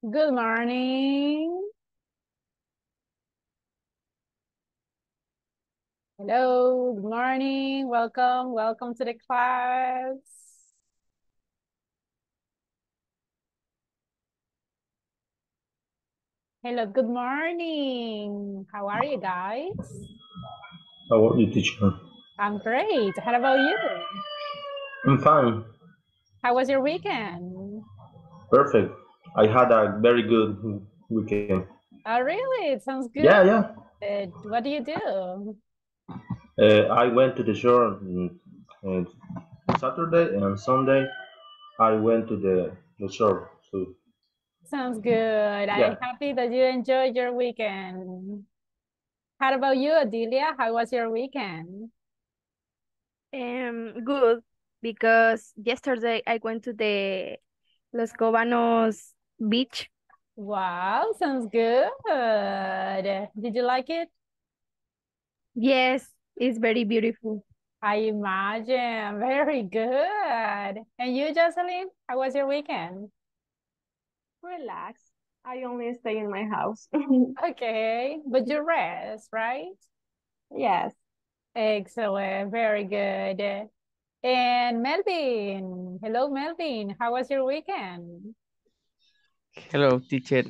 Good morning. Hello, good morning. Welcome to the class. Hello, good morning. How are you guys? How are you, teacher? I'm great. How about you? I'm fine. How was your weekend? Perfect. I had a very good weekend. Oh, really? It sounds good. Yeah, yeah. What do you do? I went to the shore and Saturday and Sunday. I went to the shore. So, Sounds good. I'm yeah. happy that you enjoyed your weekend. How about you, Adelia? How was your weekend? Good because yesterday I went to the Los Cobanos beach. Wow, sounds good. Did you like it? Yes, it's very beautiful. I imagine. Very good. And you, Jocelyn, how was your weekend? Relax. I only stay in my house. Okay, but you rest, right? Yes. Excellent. Very good. And Melvin. Hello, Melvin. How was your weekend? Hello, teacher.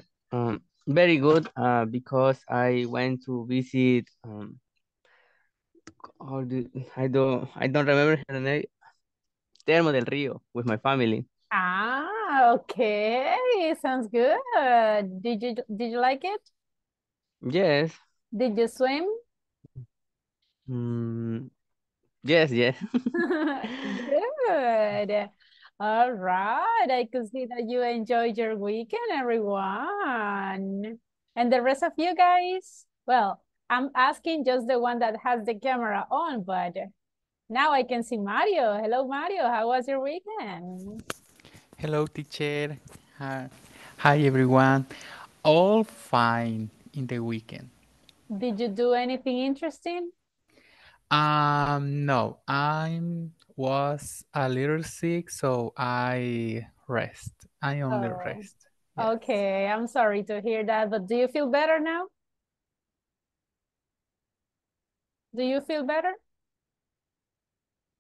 Very good. Because I went to visit. I don't remember her name. Termo del Rio with my family. Ah, okay. Sounds good. Did you like it? Yes. Did you swim? Mm, yes. Yes. Good. All right. I could see that you enjoyed your weekend, everyone. And the rest of you guys? Well, I'm asking just the one that has the camera on, but now I can see Mario. Hello, Mario. How was your weekend? Hello, teacher. Hi, hi everyone. All fine in the weekend. Did you do anything interesting? No, I was a little sick, so I rest. I only Oh, rest. Yes. okay. I'm sorry to hear that, but do you feel better now? Do you feel better?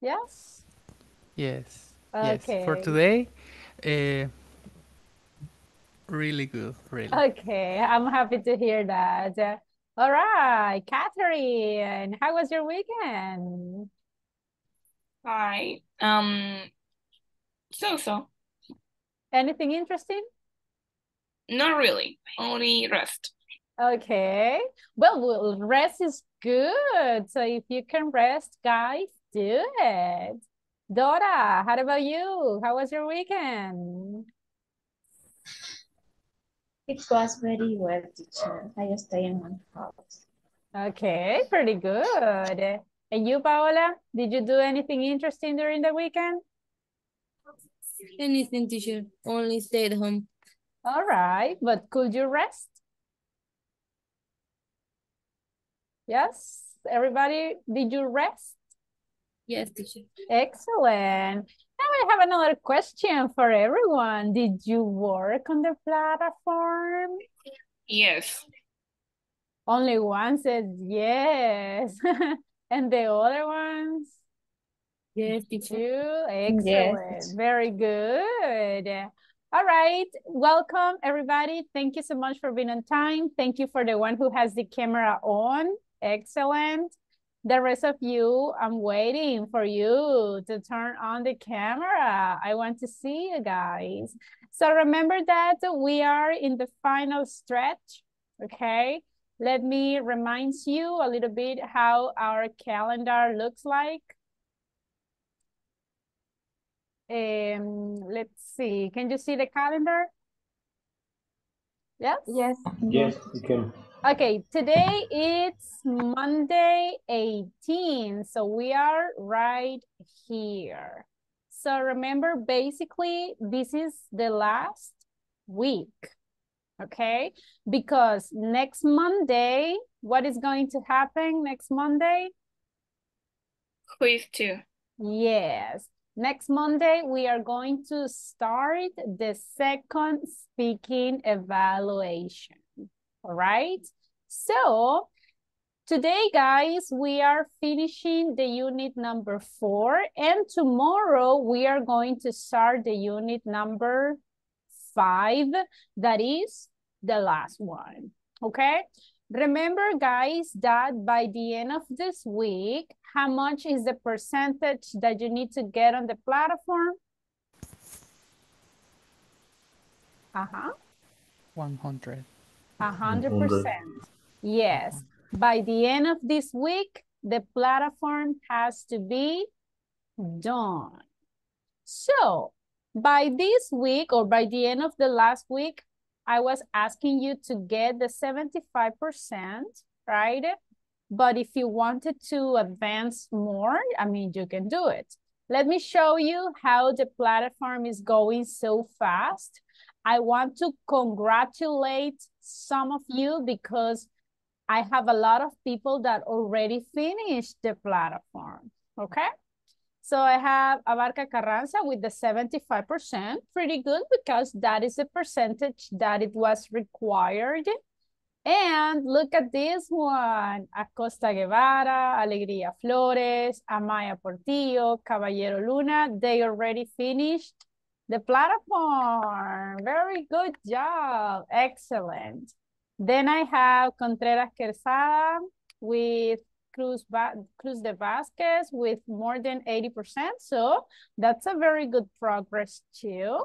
Yes? Yes. Yes. For Okay. today, uh, really good. Really. Okay, I'm happy to hear that. All right, Catherine, how was your weekend? Hi. So. Anything interesting? Not really. Only rest. Okay, well, rest is good. So if you can rest, guys, do it. Dora, how about you? How was your weekend? It was very well, teacher. I stay in my house. Okay, pretty good. And you, Paola, did you do anything interesting during the weekend? Anything, teacher. Only stay at home. All right, but could you rest? Yes, everybody, did you rest? Yes, teacher. Excellent. Now I have another question for everyone. Did you work on the platform? Yes. Only one said yes. And the other ones? Yes, teacher. Two. Yes, Excellent. Very good. All right. Welcome, everybody. Thank you so much for being on time. Thank you for the one who has the camera on. Excellent. The rest of you, I'm waiting for you to turn on the camera. I want to see you guys. So remember that we are in the final stretch, okay? Let me remind you a little bit how our calendar looks like. Let's see. Can you see the calendar? Yes? Yes. Yes, you can. Okay, today it's Monday 18. So we are right here. So remember, basically, this is the last week, okay? Because next Monday, what is going to happen next Monday? Quiz 2. Yes. Next Monday, we are going to start the second speaking evaluation, all right? So today, guys, we are finishing the unit number 4, and tomorrow we are going to start the unit number 5, that is the last one, okay? Remember, guys, that by the end of this week, how much is the percentage that you need to get on the platform? 100. 100%. Yes. By the end of this week, the platform has to be done. So, by this week or by the end of the last week, I was asking you to get the 75%, right? But if you wanted to advance more, I mean, you can do it. Let me show you how the platform is going so fast. I want to congratulate some of you because I have a lot of people that already finished the platform, okay? So I have Abarca Carranza with the 75%, pretty good because that is the percentage that it was required. And look at this one, Acosta Guevara, Alegría Flores, Amaya Portillo, Caballero Luna, they already finished the platform. Very good job, excellent. Then I have Contreras Quezada with Cruz de Vasquez with more than 80%. So that's a very good progress too.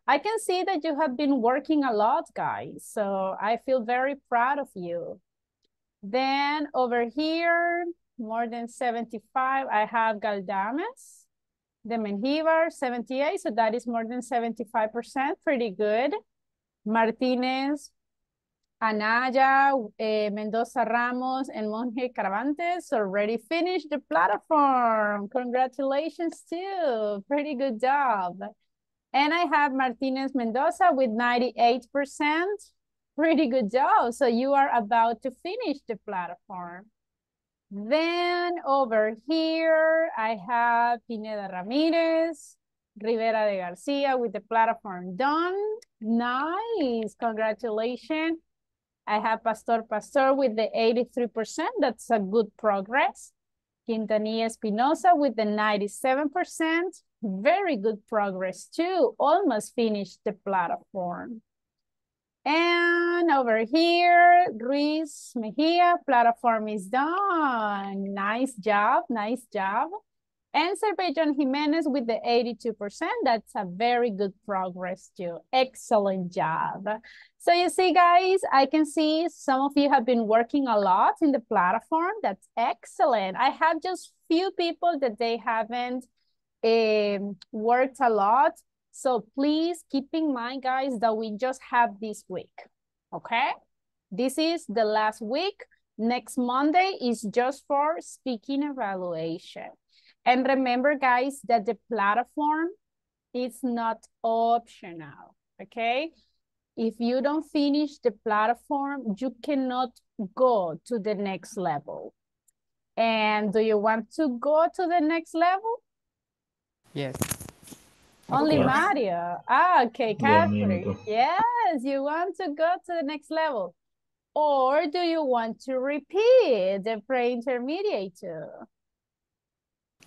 I can see that you have been working a lot, guys. So I feel very proud of you. Then over here, more than 75, I have Galdames, the Menjivar, 78. So that is more than 75%, pretty good. Martinez, Anaya, Mendoza Ramos, and Monje Caravantes already finished the platform. Congratulations too, pretty good job. And I have Martinez Mendoza with 98%, pretty good job. So you are about to finish the platform. Then over here, I have Pineda Ramirez, Rivera de Garcia with the platform done. Nice, congratulations. I have Pastor with the 83%. That's a good progress. Quintanilla Espinosa with the 97%. Very good progress too. Almost finished the platform. And over here, Ruiz Mejia, platform is done. Nice job, nice job. And Serbejan Jimenez with the 82%. That's a very good progress too. Excellent job. So you see, guys, I can see some of you have been working a lot in the platform. That's excellent. I have just few people that they haven't worked a lot. So please keep in mind, guys, that we just have this week, okay? This is the last week. Next Monday is just for speaking evaluation. And remember, guys, that the platform is not optional, okay? If you don't finish the platform, you cannot go to the next level. And do you want to go to the next level? Yes. Only Yes. Mario. Ah, okay, Yeah, me Catherine. too. Yes, you want to go to the next level. Or do you want to repeat the pre-intermediate too?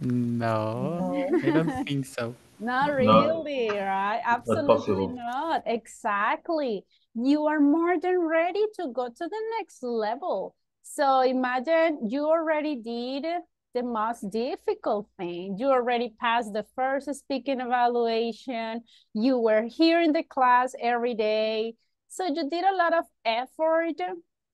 No, I don't think so. Not No, really, right? not Absolutely possible. not. Exactly. You are more than ready to go to the next level. So imagine you already did the most difficult thing. You already passed the first speaking evaluation. You were here in the class every day. So you did a lot of effort.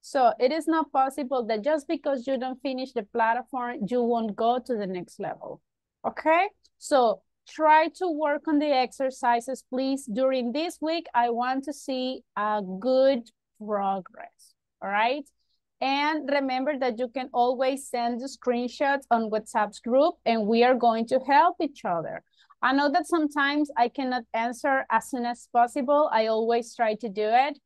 So it is not possible that just because you don't finish the platform, you won't go to the next level. Okay? So try to work on the exercises, please. During this week, I want to see a good progress, all right? And remember that you can always send the screenshots on WhatsApp's group and we are going to help each other. I know that sometimes I cannot answer as soon as possible. I always try to do it.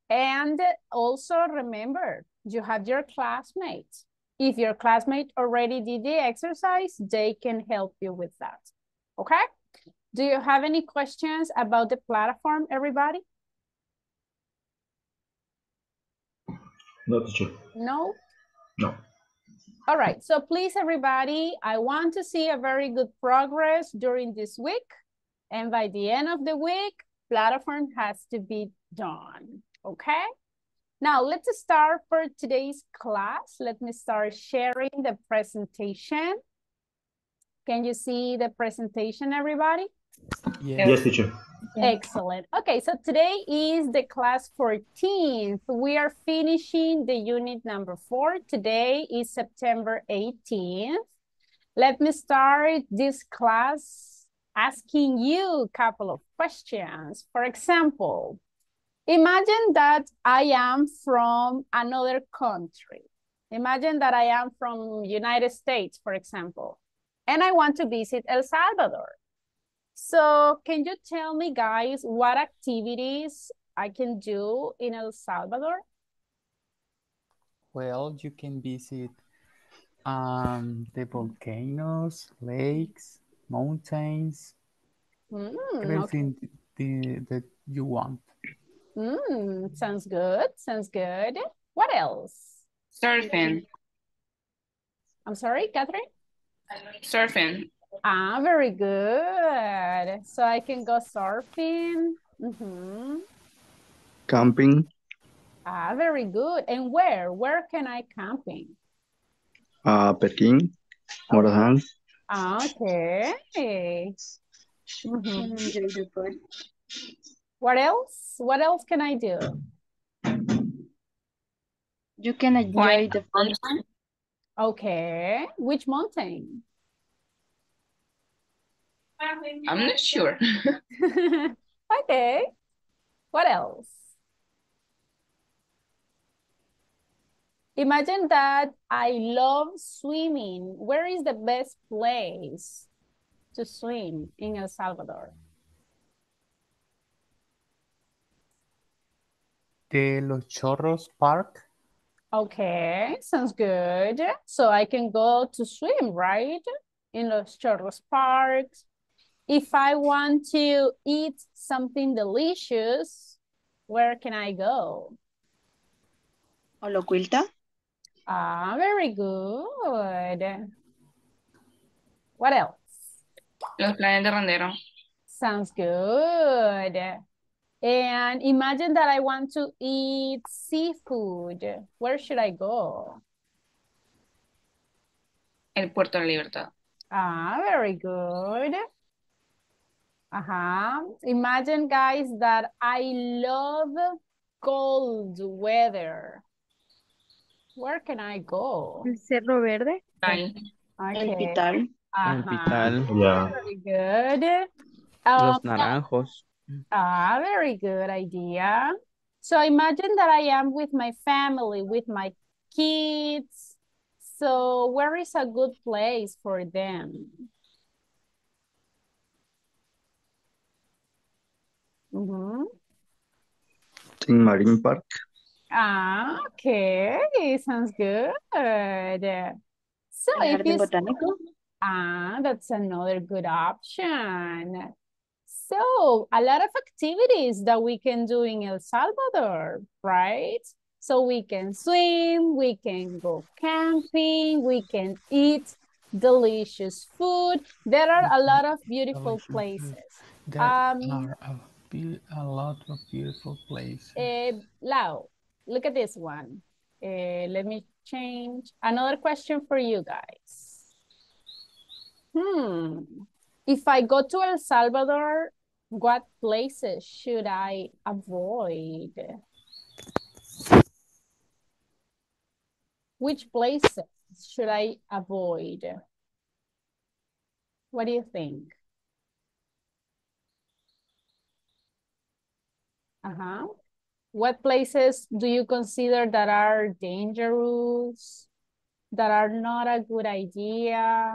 And also remember, you have your classmates. If your classmate already did the exercise, they can help you with that. Okay? Do you have any questions about the platform, everybody? No, teacher. No? No. All right, so please, everybody, I want to see a very good progress during this week. And by the end of the week, platform has to be done, okay? Now, let's start for today's class. Let me start sharing the presentation. Can you see the presentation, everybody? Yes, teacher. Excellent. Okay, so today is the class 14th. We are finishing the unit number 4. Today is September 18th. Let me start this class asking you a couple of questions. For example, imagine that I am from another country. Imagine that I am from United States, for example, and I want to visit El Salvador. So can you tell me, guys, what activities I can do in El Salvador? Well, you can visit the volcanoes, lakes, mountains, everything that you want. Sounds good. Sounds good. What else? Surfing. I'm sorry, Catherine? Surfing. Ah, very good. So I can go surfing. Camping, Ah, very good. And where? Where can I camping? Peking, Morazán. Okay. What else? What else can I do? You can enjoy the food. Okay. Which mountain? I'm not sure. Okay. What else? Imagine that I love swimming. Where is the best place to swim in El Salvador? The Los Chorros Park. Okay, sounds good. So I can go to swim, right? In Los Chorros Park. If I want to eat something delicious, where can I go? Olocuilta. Ah, very good. What else? Los planes de Rondero. Sounds good. And imagine that I want to eat seafood. Where should I go? El Puerto de Libertad. Ah, very good. Imagine, guys, that I love cold weather. Where can I go? El Cerro Verde. Ay. El Pital. El Pital. Yeah. Very good. Los Naranjos. Very good idea. So imagine that I am with my family, with my kids. So where is a good place for them? Tin Marine Park. Okay, sounds good. So El if Jardín you Botánico. that's another good option. So a lot of activities that we can do in El Salvador, right? So we can swim, we can go camping, we can eat delicious food. There are a lot of beautiful places. There are a lot of beautiful places. Lau, look at this one. Let me change. Another question for you guys. If I go to El Salvador, what places should I avoid? Which places should I avoid? What do you think? What places do you consider that are dangerous, that are not a good idea?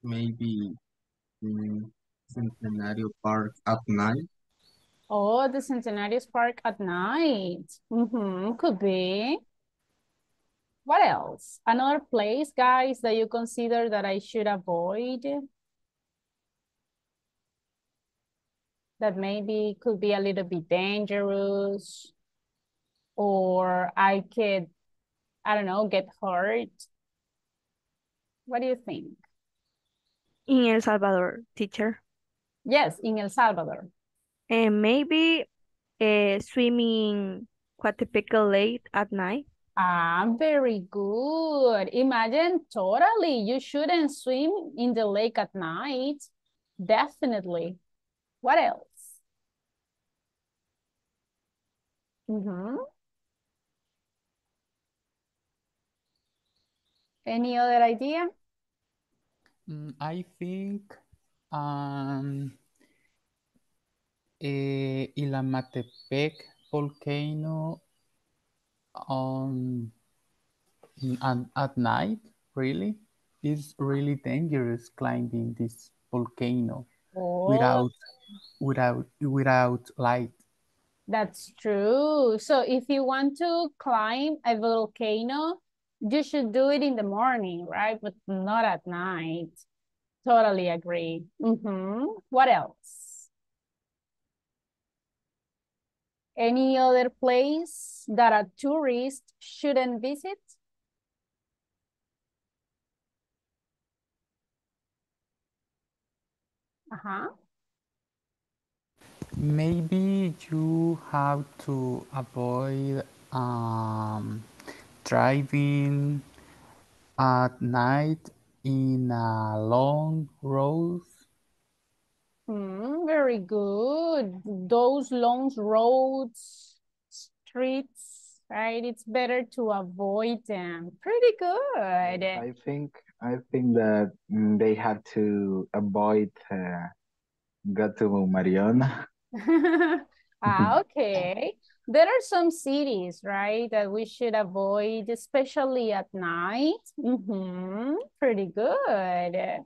Maybe Centenario Park at night. Oh, the Centenarios Park at night. Could be. What else? Another place, guys, that you consider that I should avoid? That maybe could be a little bit dangerous, or I could, I don't know, get hurt. What do you think? In El Salvador, teacher. Yes, in El Salvador. And maybe swimming Coatepeque Lake at night. Ah, very good. Imagine, totally, you shouldn't swim in the lake at night. Definitely. What else? Any other idea? I think Ilamatepec volcano at night, really? It's really dangerous climbing this volcano without light. That's true. So if you want to climb a volcano, you should do it in the morning, right? But not at night. Totally agree. What else? Any other place that a tourist shouldn't visit? Maybe you have to avoid driving at night in a long road. Very good. Those long roads, streets, right? It's better to avoid them. Pretty good. I think that they have to avoid go to Mariona. Okay. There are some cities, right, that we should avoid, especially at night. Pretty good.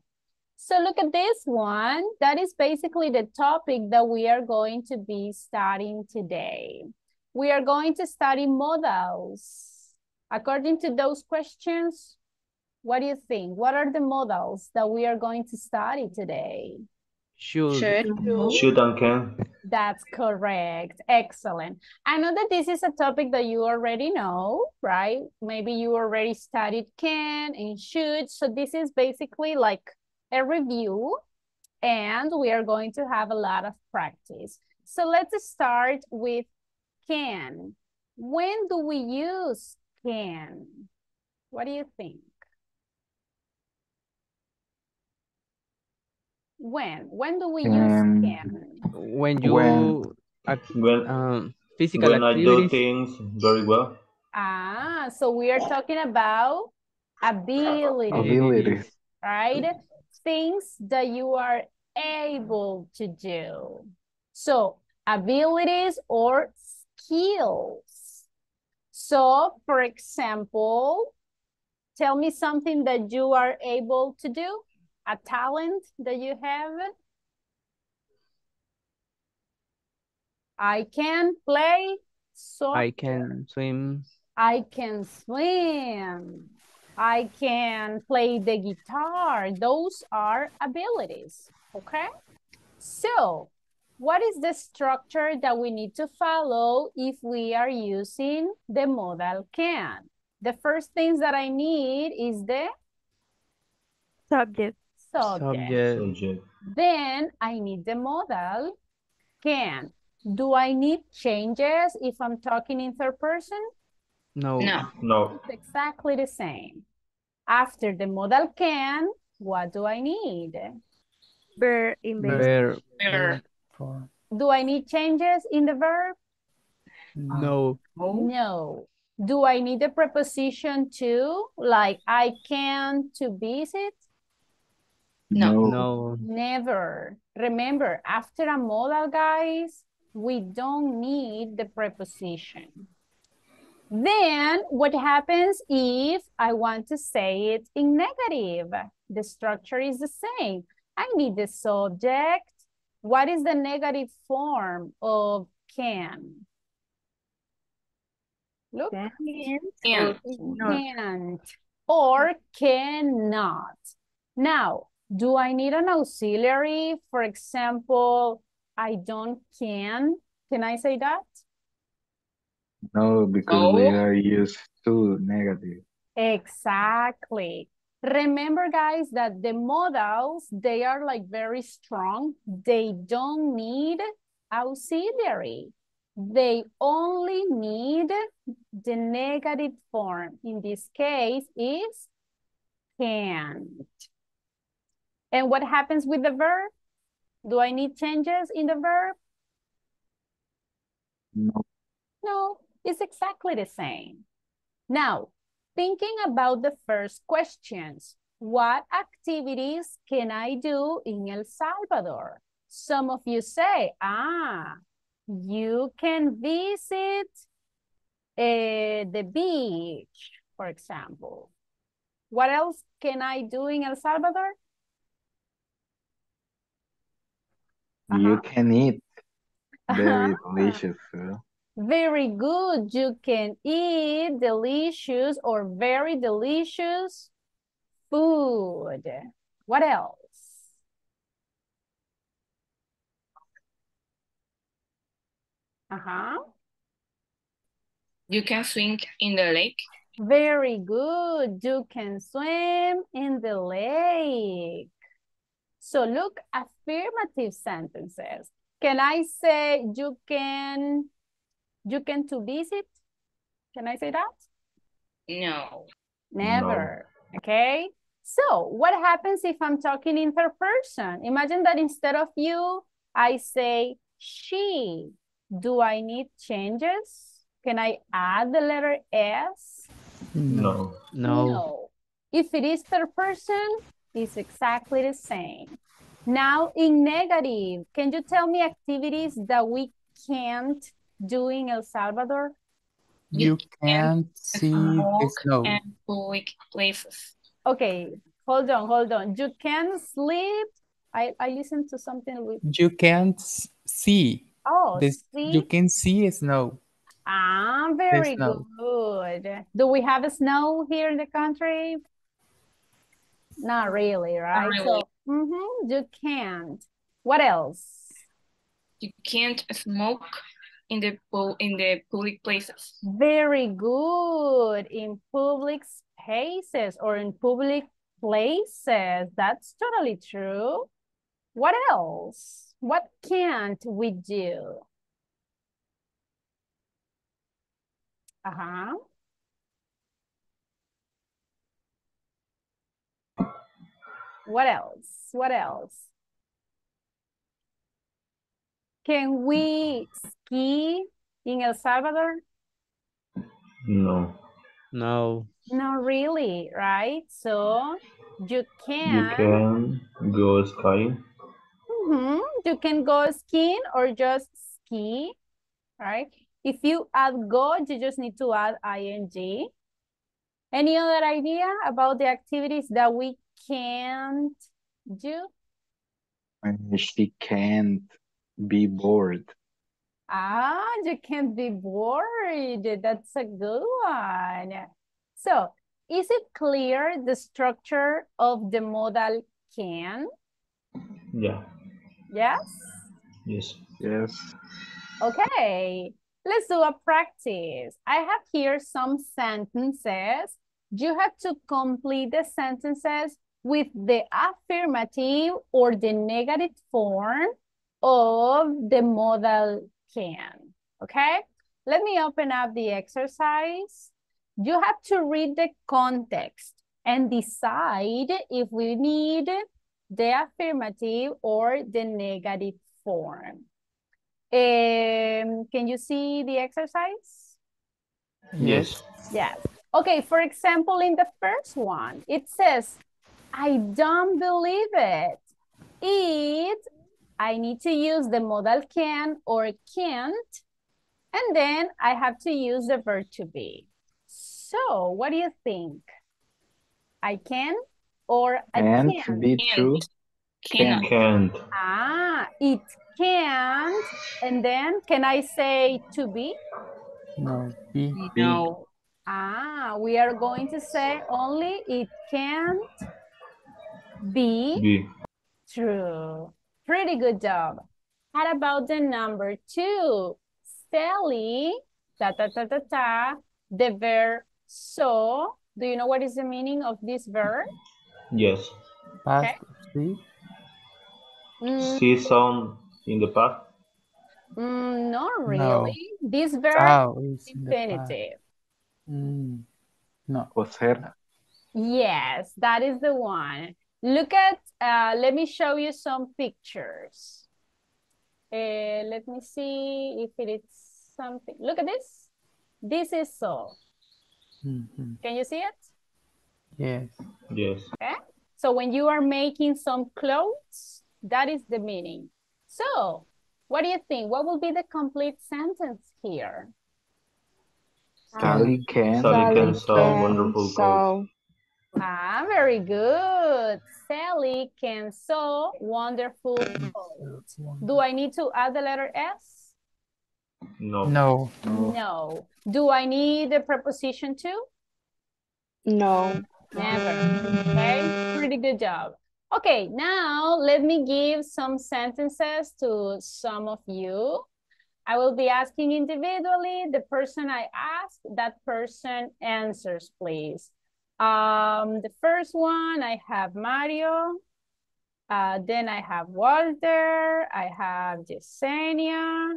So look at this one. That is basically the topic that we are going to be studying today. We are going to study modals. According to those questions, what do you think? What are the modals that we are going to study today? Should and can. That's correct. Excellent. I know that this is a topic that you already know, right? Maybe you already studied can and should. So this is basically like a review, and we are going to have a lot of practice. So let's start with can. When do we use can? What do you think? When do we use can? When you physical when activities. I do things very well. Ah, so we are talking about abilities, right? Things that you are able to do. So abilities or skills. So for example, tell me something that you are able to do, a talent that you have. I can play soccer. I can swim. I can swim. I can play the guitar. Those are abilities, okay? So, what is the structure that we need to follow if we are using the modal can? The first things that I need is the subject. Then I need the modal can. Do I need changes if I'm talking in third person? No. It's exactly the same. After the modal can, what do I need? Verb in base. Do I need changes in the verb? No. No. Do I need the preposition to, like I can to visit? No. Never. Remember, after a modal, guys, we don't need the preposition. Then what happens if I want to say it in negative? The structure is the same. I need the subject. What is the negative form of can? Look. Can't Can't. Or cannot. Now, do I need an auxiliary? For example, I don't can. Can I say that? No, because No. they are used to negative. Exactly. Remember, guys, that the modals, they are like very strong. They don't need auxiliary. They only need the negative form. In this case is can't. And what happens with the verb? Do I need changes in the verb? No. No, it's exactly the same. Now, thinking about the first questions, what activities can I do in El Salvador? Some of you say, you can visit the beach, for example. What else can I do in El Salvador? You can eat very delicious food. Very good. You can eat delicious or very delicious food. What else? You can swim in the lake. Very good. You can swim in the lake. So look, affirmative sentences. Can I say you can to visit? Can I say that? No. Never. No. Okay. So what happens if I'm talking in third person? Imagine that instead of you, I say she. Do I need changes? Can I add the letter S? No. No. If it is third person, it's exactly the same. Now in negative, can you tell me activities that we can't do in El Salvador? You can't see the snow. And public places. Okay, hold on. You can sleep. I listened to something with... You can't see. Oh, see? You can see snow. Very good. Do we have snow here in the country? Not really, right? Not really. So, you can't. What else? You can't smoke in the public places. Very good. In public spaces or in public places. That's totally true. What else? What can't we do? What else? What else? Can we ski in El Salvador? No. No. Not really, right? So you can. You can go skiing. You can go skiing or just ski, right? If you add go, you just need to add ing. Any other idea about the activities that we can't do? She can't be bored. You can't be bored. That's a good one. So, is it clear the structure of the modal can? Yeah. Yes? Yes. Yes. Okay, let's do a practice. I have here some sentences. You have to complete the sentences with the affirmative or the negative form of the modal can, okay? Let me open up the exercise. You have to read the context and decide if we need the affirmative or the negative form. Can you see the exercise? Yes. Yes. Okay, for example, in the first one, it says, I don't believe it. I need to use the modal can or can't, and then I have to use the verb to be. So, what do you think? I can or I can't? Can't be true. Can't. It can't. And then can I say to be? No. Be. No. Ah, we are going to say only it can't be B. true. Pretty good job. How about the number 2? Sally, the verb so. Do you know what is the meaning of this verb? Yes. Past. Okay. See. See sound in the past. Not really. No. This verb Sao is in the past. infinitive. No. Coser. Yes, that is the one. Look at, let me show you some pictures. Let me see if it is something. Look at this. This is so. Can you see it? Yes. Yes. Okay. So when you are making some clothes, that is the meaning. So what do you think? What will be the complete sentence here? Sally can. Sally can sew wonderful clothes. Ah, very good. Sally can sew wonderful clothes. Do I need to add the letter S? No. No. No. Do I need the preposition to? No. Never. Okay, pretty good job. Okay, now let me give some sentences to some of you. I will be asking individually. The person I ask, that person answers, please. The first one, I have Mario. Then I have Walter. I have Yesenia.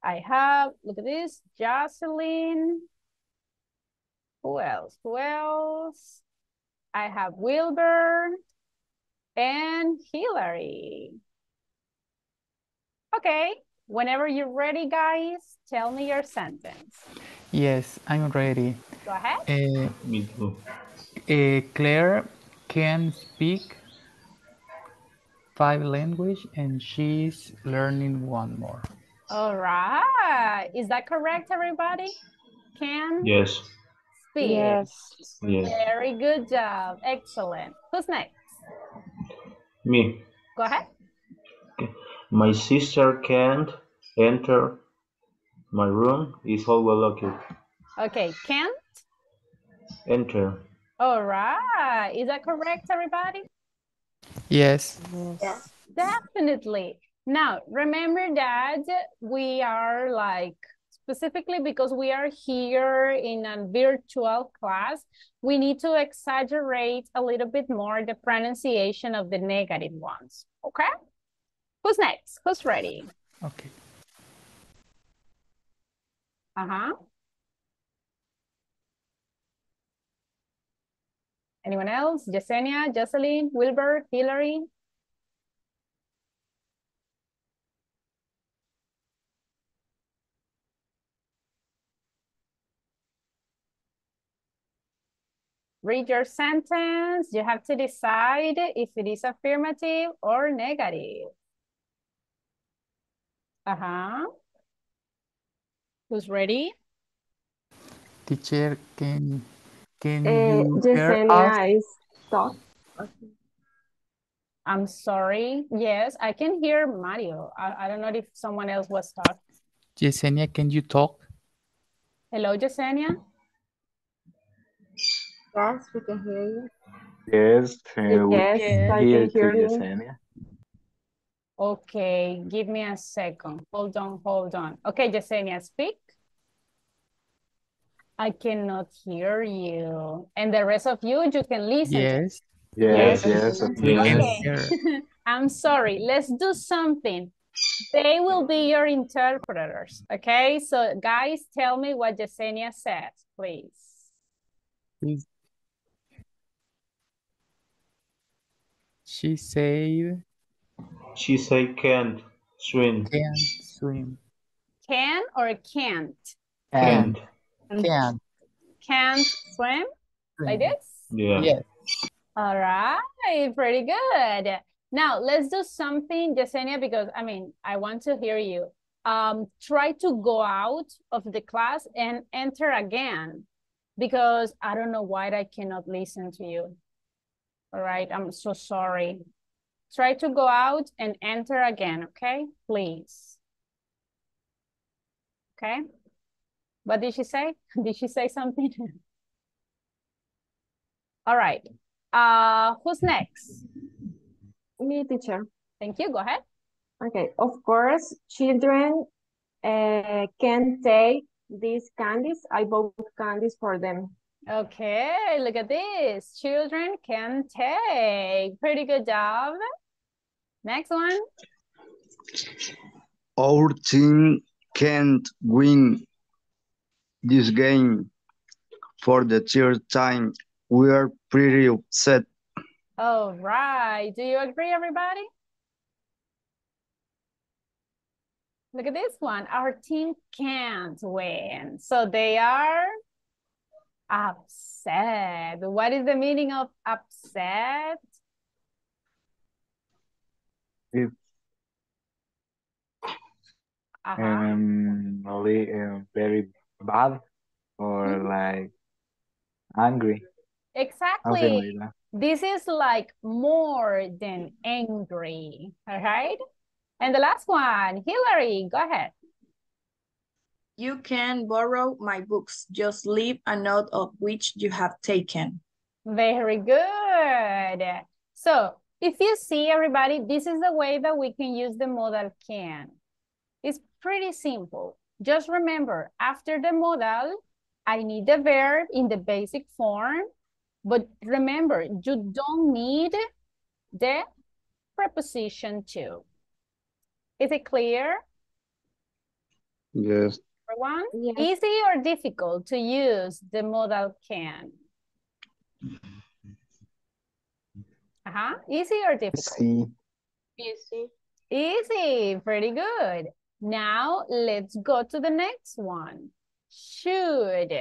I have, look at this, Jocelyn. Who else? Who else? I have Wilbur and Hillary. Okay, whenever you're ready, guys, tell me your sentence. Yes, I'm ready. Go ahead. Me too. Claire can speak 5 languages and she's learning 1 more. All right. Is that correct, everybody? Can Yes. speak. Yes. Yes. Very good job. Excellent. Who's next? Me. Go ahead. My sister can't enter my room. It's all well locked. Okay, can't. Enter. All right. Is that correct, everybody? Yes. Yes. Definitely. Now, remember that we are like, specifically because we are here in a virtual class, we need to exaggerate a little bit more the pronunciation of the negative ones, okay? Who's next? Who's ready? Okay. Anyone else? Yesenia, Jocelyn, Wilbur, Hillary? Read your sentence. You have to decide if it is affirmative or negative. Who's ready? Teacher, can you hear us? Yesenia is stuck. I'm sorry. Yes, I can hear Mario. I don't know if someone else was talking. Yesenia, can you talk? Hello, Yesenia? Yes, we can hear you. Yes, we Yes, can I hear can hear to you. Yesenia. Okay, give me a second. Hold on. Okay, Yesenia, speak. I cannot hear you. And the rest of you, you can listen to. Yes. Yes, Yes. yes, We can yes. hear. I'm sorry. Let's do something. They will be your interpreters. Okay, so guys, tell me what Yesenia said, please. Please. She said She said can't swim. can't swim. Can or can't? Can't. Can't. Can't swim? Like this? Yeah. Yes. All right, pretty good. Now let's do something, Yesenia, because I mean, I want to hear you. Try to go out of the class and enter again, because I don't know why I cannot listen to you. All right, I'm so sorry. Try to go out and enter again, okay? Please. Okay? What did she say? Did she say something? All right. Who's next? Me, teacher. Thank you. Go ahead. Okay, of course, children can take these candies. I bought candies for them. Okay, look at this. Children can take. Pretty good job. Next one. Our team can't win this game for the third time. We are pretty upset. All right. Do you agree, everybody? Look at this one. Our team can't win. So they are upset. What is the meaning of upset? It's very bad or like angry. Something Exactly. like that. This is like more than angry. All right. And the last one, Hillary, go ahead. You can borrow my books. Just leave a note of which you have taken. Very good. So if you see, everybody, this is the way that we can use the modal can. It's pretty simple. Just remember, after the modal, I need the verb in the basic form. But remember, you don't need the preposition to. Is it clear? Yes. Everyone? Yes. Easy or difficult to use the modal can? Easy or difficult? See. Easy. Easy, pretty good. Now let's go to the next one. Should.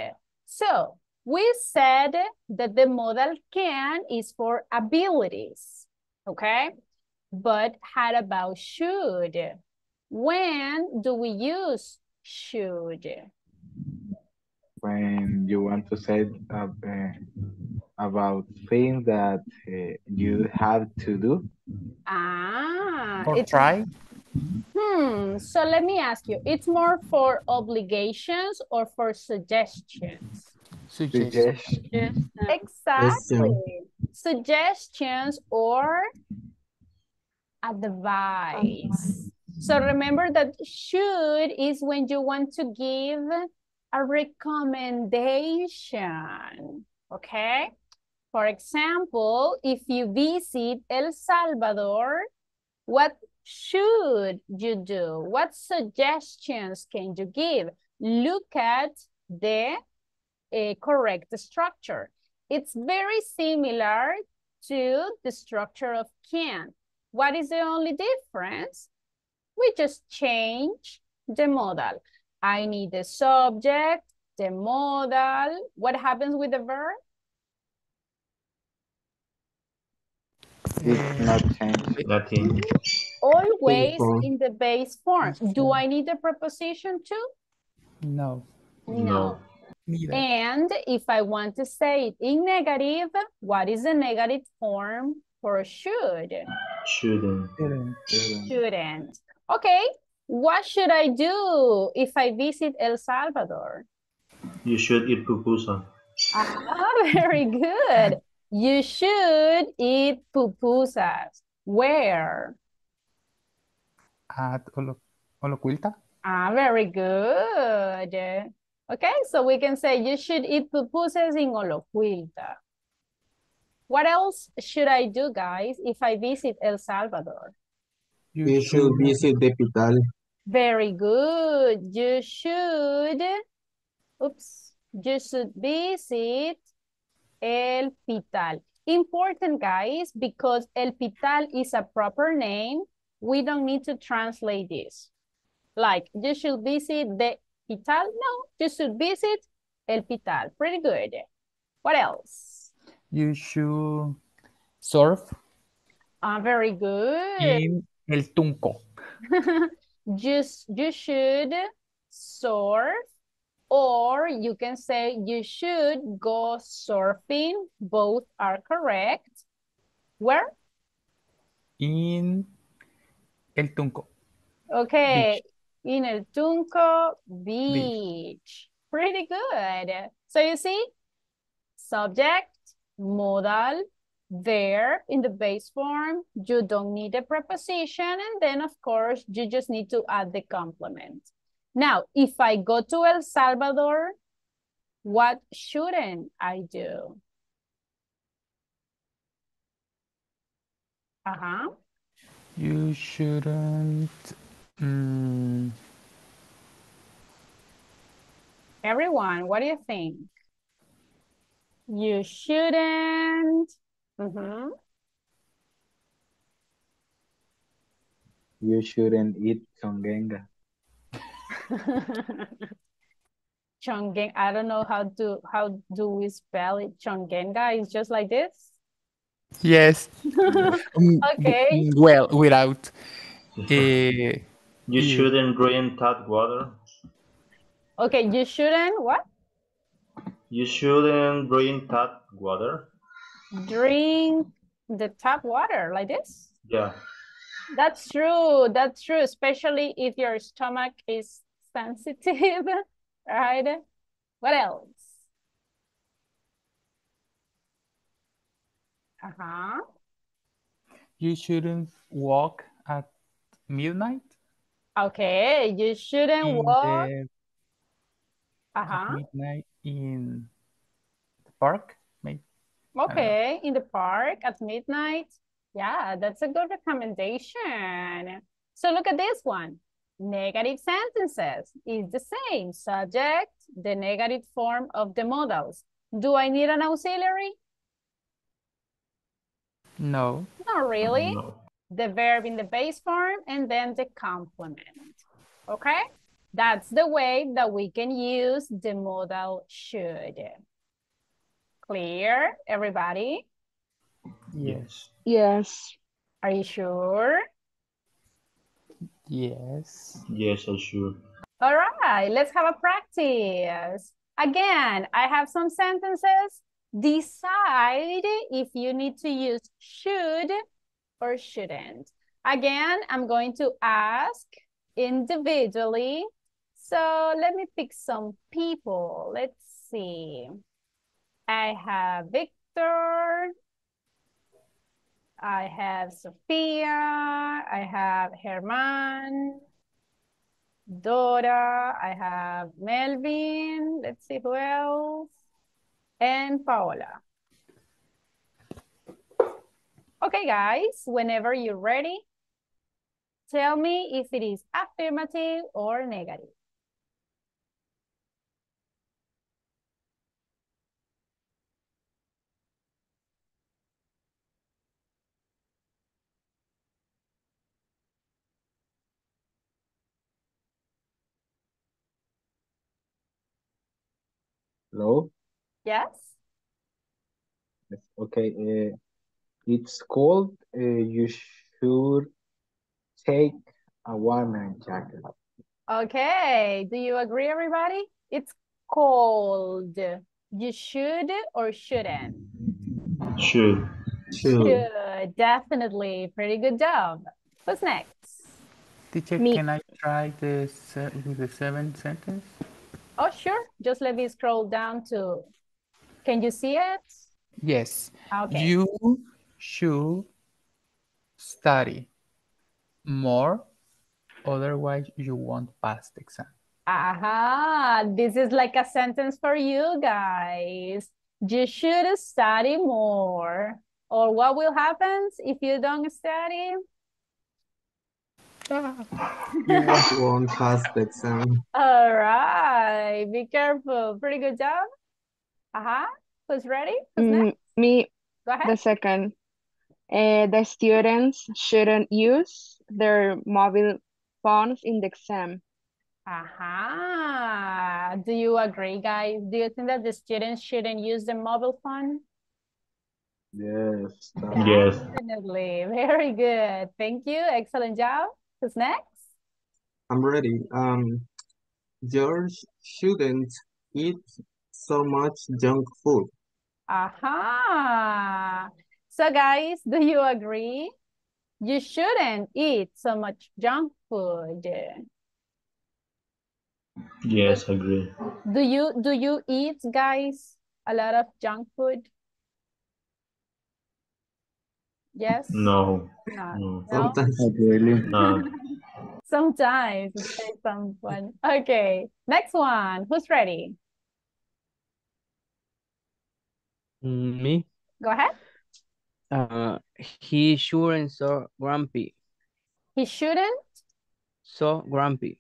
So we said that the modal can is for abilities, okay? But how about should? When do we use should? When you want to say about things that you have to do. Or It's try. So let me ask you, it's more for obligations or for suggestions? Suggestion. Exactly. Suggestions or advice. So remember that should is when you want to give a recommendation, okay? For example, if you visit El Salvador, what should you do? What suggestions can you give? Look at the correct structure. It's very similar to the structure of can. What is the only difference? We just change the modal. I need the subject, the modal. What happens with the verb? It's not changed. Nothing. Always Simple. in the base form. Do I need the preposition too? No. No. Neither. And if I want to say it in negative, what is the negative form for should? Shouldn't. Shouldn't. Okay, what should I do if I visit El Salvador? You should eat pupusa. Very good. You should eat pupusas. Where? At Oloquilta. Very good. Okay, so we can say you should eat pupusas in Oloquilta. What else should I do, guys, if I visit El Salvador? You should visit the Pital. Very good. You should visit El Pital. Important, guys, because El Pital is a proper name. We don't need to translate this. Like, you should visit the Pital. No, you should visit El Pital. Pretty good. What else? You should surf Very good. in El Tunco. You should surf, or you can say you should go surfing. Both are correct. Where? In El Tunco. Okay, in El Tunco Beach. Pretty good. So you see, subject, modal, verb in the base form. You don't need a preposition. And then, of course, you just need to add the complement. Now, if I go to El Salvador, what shouldn't I do? Uh-huh. You shouldn't. Everyone, what do you think? You shouldn't. You shouldn't eat chongenga. Chongen, I don't know how do we spell it? Chongenga is just like this? Yes. Okay. Well, without. You shouldn't drink tap water. Okay, you shouldn't what? You shouldn't drink tap water. Drink the tap water like this? Yeah. That's true. That's true, especially if your stomach is sensitive, right? What else? Uh-huh. You shouldn't walk at midnight. Okay, you shouldn't walk. At midnight in the park, maybe. Okay, in the park at midnight. Yeah, that's a good recommendation. So look at this one. Negative sentences is the same. Subject, the negative form of the modals. Do I need an auxiliary? No. Not really. No. The verb in the base form and then the complement. Okay? That's the way that we can use the modal should. Clear, everybody? Yes. Yes. Are you sure? Yes. Yes, I'm sure. All right, let's have a practice. Again, I have some sentences. Decide if you need to use should or shouldn't. Again, I'm going to ask individually. So let me pick some people. Let's see. I have Victor. I have Sophia. I have Herman. Dora. I have Melvin. Let's see who else. And Paola. Okay, guys, whenever you're ready, tell me if it is affirmative or negative. Hello? Yes? Okay. It's cold. You should take a warm jacket. Okay, do you agree, everybody? It's cold. You should or shouldn't? Should. Should, definitely. Pretty good job. Who's next? Teacher, can I try the seventh sentence? Oh, sure. Just let me scroll down to, can you see it? Yes. Okay. You should study more, otherwise you won't pass the exam. Aha, this is like a sentence for you guys. You should study more. Or what will happen if you don't study? You won't pass the exam. All right, be careful. Pretty good job. Who's ready? Who's next? Me, Go ahead. the second. The students shouldn't use their mobile phones in the exam. Do you agree, guys? Do you think that the students shouldn't use the mobile phone? Yes. Yes. Definitely. Very good. Thank you. Excellent job. Who's next? I'm ready. George shouldn't eat so much junk food. So guys, do you agree? You shouldn't eat so much junk food. Yes, I agree. Do you eat, guys, a lot of junk food? Yes? No. Not. No. No? Sometimes. Not really. Not. Sometimes it takes some fun. Okay, next one. Who's ready? Me? Go ahead. He shouldn't so grumpy. He shouldn't. So grumpy.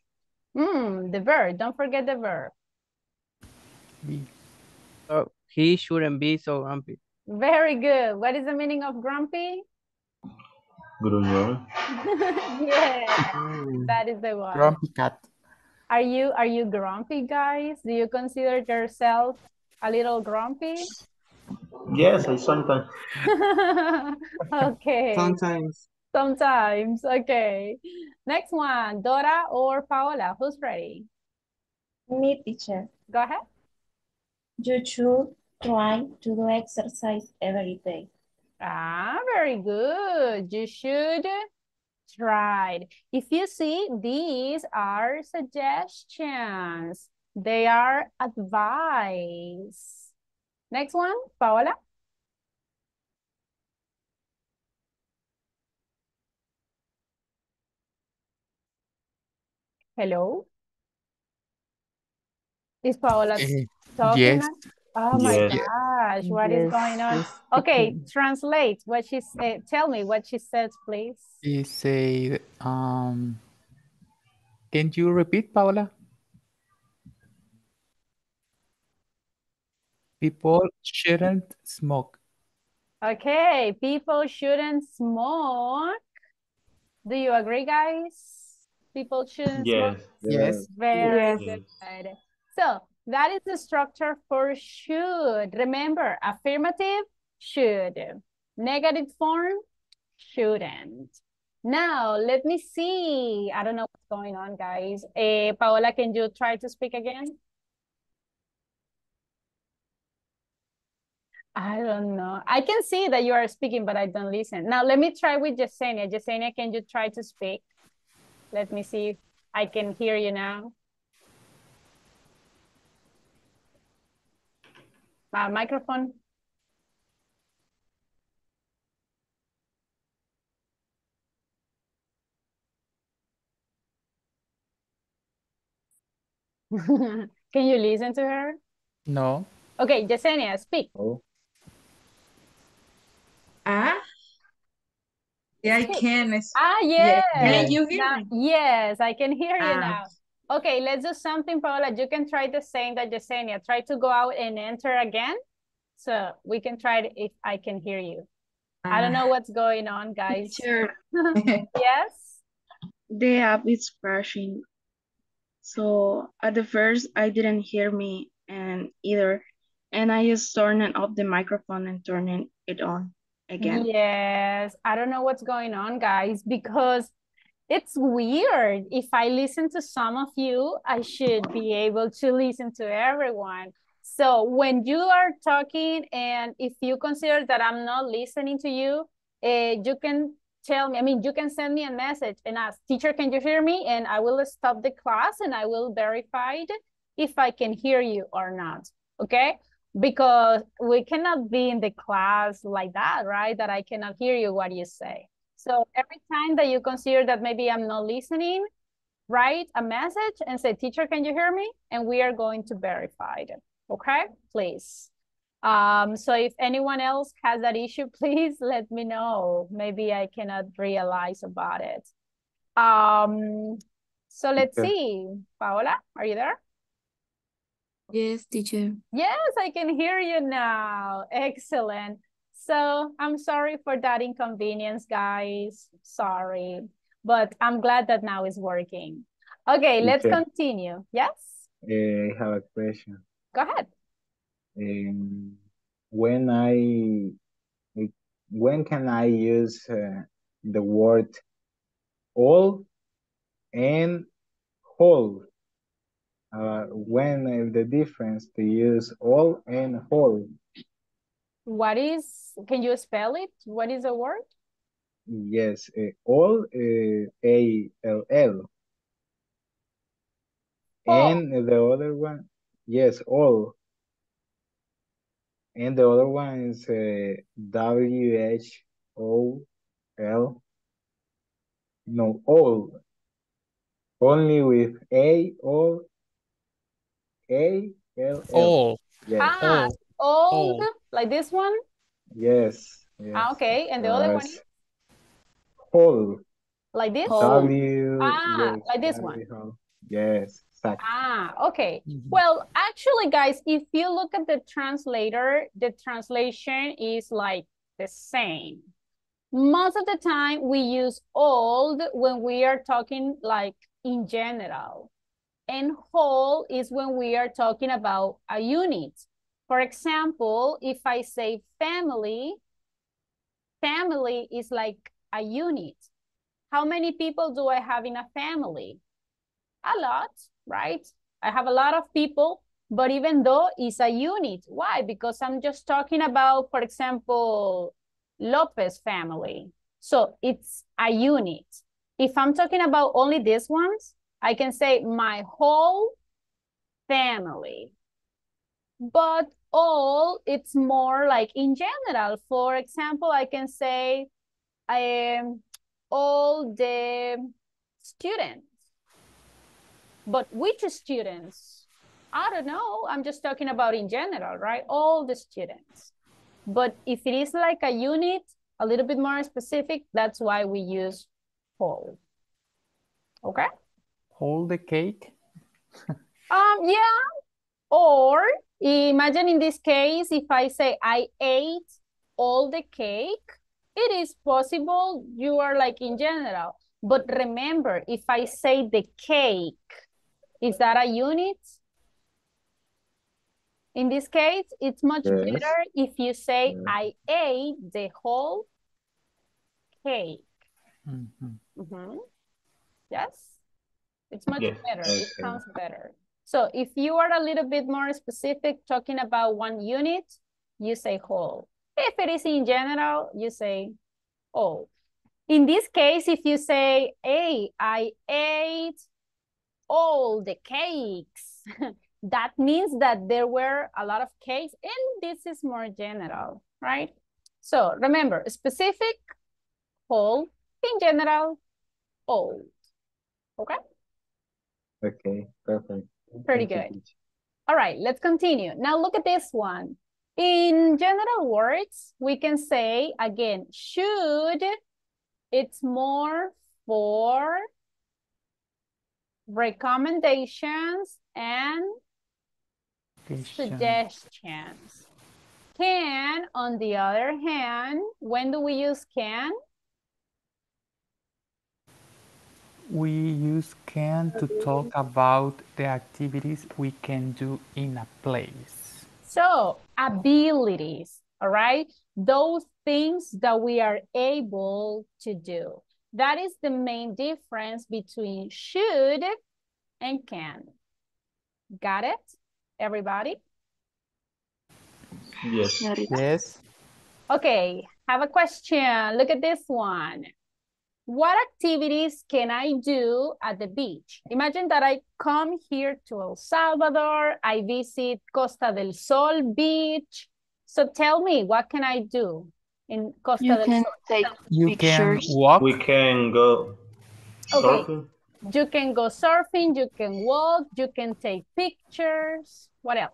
The verb. Don't forget the verb. So he shouldn't be so grumpy. Very good. What is the meaning of grumpy? Gruñón. Yeah, that is the one. Grumpy cat. Are you grumpy, guys? Do you consider yourself a little grumpy? Yes, I sometimes. Okay. Sometimes. Sometimes. Okay. Next one, Dora or Paola? Who's ready? Me, teacher. Go ahead. You should try to do exercise every day. Ah, very good. You should try it. If you see, these are suggestions. They are advice. Next one, Paola. Hello? Is Paola talking? Yes. now? Oh my Yes. gosh, what is going on? Yes, Okay, speaking. translate what she said. Tell me what she says, please. He said, can you repeat, Paola? People shouldn't smoke. Okay, people shouldn't smoke. Do you agree, guys? People shouldn't smoke. Yes. Yes. Very Yes. good. So that is the structure for should. Remember, affirmative, should. Negative form, shouldn't. Now, let me see. I don't know what's going on, guys. Paola, can you try to speak again? I don't know. I can see that you are speaking, but I don't listen. Now, let me try with Yesenia. Yesenia, can you try to speak? Let me see if I can hear you now. Microphone. Can you listen to her? No. Okay, Yesenia, speak. Yeah, I Speak. can. Yes. Can you hear Now, me? yes, I can hear you Ah. now. Okay, let's do something, Paola. You can try the same that Yesenia. Try to go out and enter again. So we can try it if I can hear you. I don't know what's going on, guys. Teacher, Yes? the app is crashing. So at the first, I didn't hear me and either. And I just turned off the microphone and turning it on again. Yes, I don't know what's going on, guys, because it's weird. If I listen to some of you, I should be able to listen to everyone. So when you are talking and if you consider that I'm not listening to you, you can tell me, you can send me a message and ask, teacher, can you hear me? And I will stop the class and I will verify if I can hear you or not, okay? Because we cannot be in the class like that, right? That I cannot hear you what you say. So every time that you consider that maybe I'm not listening, write a message and say, teacher, can you hear me? And we are going to verify it, okay? Please. So if anyone else has that issue, please let me know. Maybe I cannot realize about it. So let's see. Paola, are you there? Yes, teacher. Yes, I can hear you now. Excellent. So I'm sorry for that inconvenience, guys. Sorry. But I'm glad that now it's working. Okay, let's Teacher. continue. Yes? I have a question. Go ahead. When can I use the word all and whole? When the difference to use all and whole? Can you spell it? What is the word? Yes, all, A-L-L. And the other one, yes, all. And the other one is WHOL. No, all. Only with all, ALL. All. Yes. Old, like this one? Yes. Yes. Okay, and the other one is? Whole. Like this? Yes, like this one. whole. Yes, exactly. Okay. Well, actually, guys, if you look at the translator, the translation is like the same. Most of the time, we use old when we are talking like in general. And whole is when we are talking about a unit. For example, if I say family, family is like a unit. How many people do I have in a family? A lot, right? I have a lot of people, but even though it's a unit. Why? Because I'm just talking about, for example, Lopez family. So it's a unit. If I'm talking about only these ones, I can say my whole family. But all, it's more like in general. For example, I can say all the students. But which students? I don't know. I'm just talking about in general, right? All the students. But if it is like a unit, a little bit more specific, that's why we use whole. Okay? Hold the cake. Yeah. Or imagine in this case, if I say I ate all the cake, it is possible you are like in general. But remember, if I say the cake, is that a unit? In this case, it's much better if you say I ate the whole cake. Yes? It's much better. It sounds better. So if you are a little bit more specific, talking about one unit, you say whole. If it is in general, you say all. In this case, if you say, hey, I ate all the cakes, that means that there were a lot of cakes, and this is more general, right? So remember, specific, whole, in general, old. Okay? Okay, perfect. Pretty good. All right, let's continue. Now look at this one. In general words, we can say, again, should, it's more for recommendations and suggestions. Can, on the other hand, when do we use can? We use can to talk about the activities we can do in a place. So, abilities, all right? Those things that we are able to do. That is the main difference between should and can. Got it, everybody? Yes. Yes. Okay, have a question. Look at this one. What activities can I do at the beach? Imagine that I come here to El Salvador. I visit Costa del Sol beach. So tell me, what can I do in Costa del Sol? You can walk. We can go surfing. Okay, you can go surfing, you can walk, you can take pictures. What else?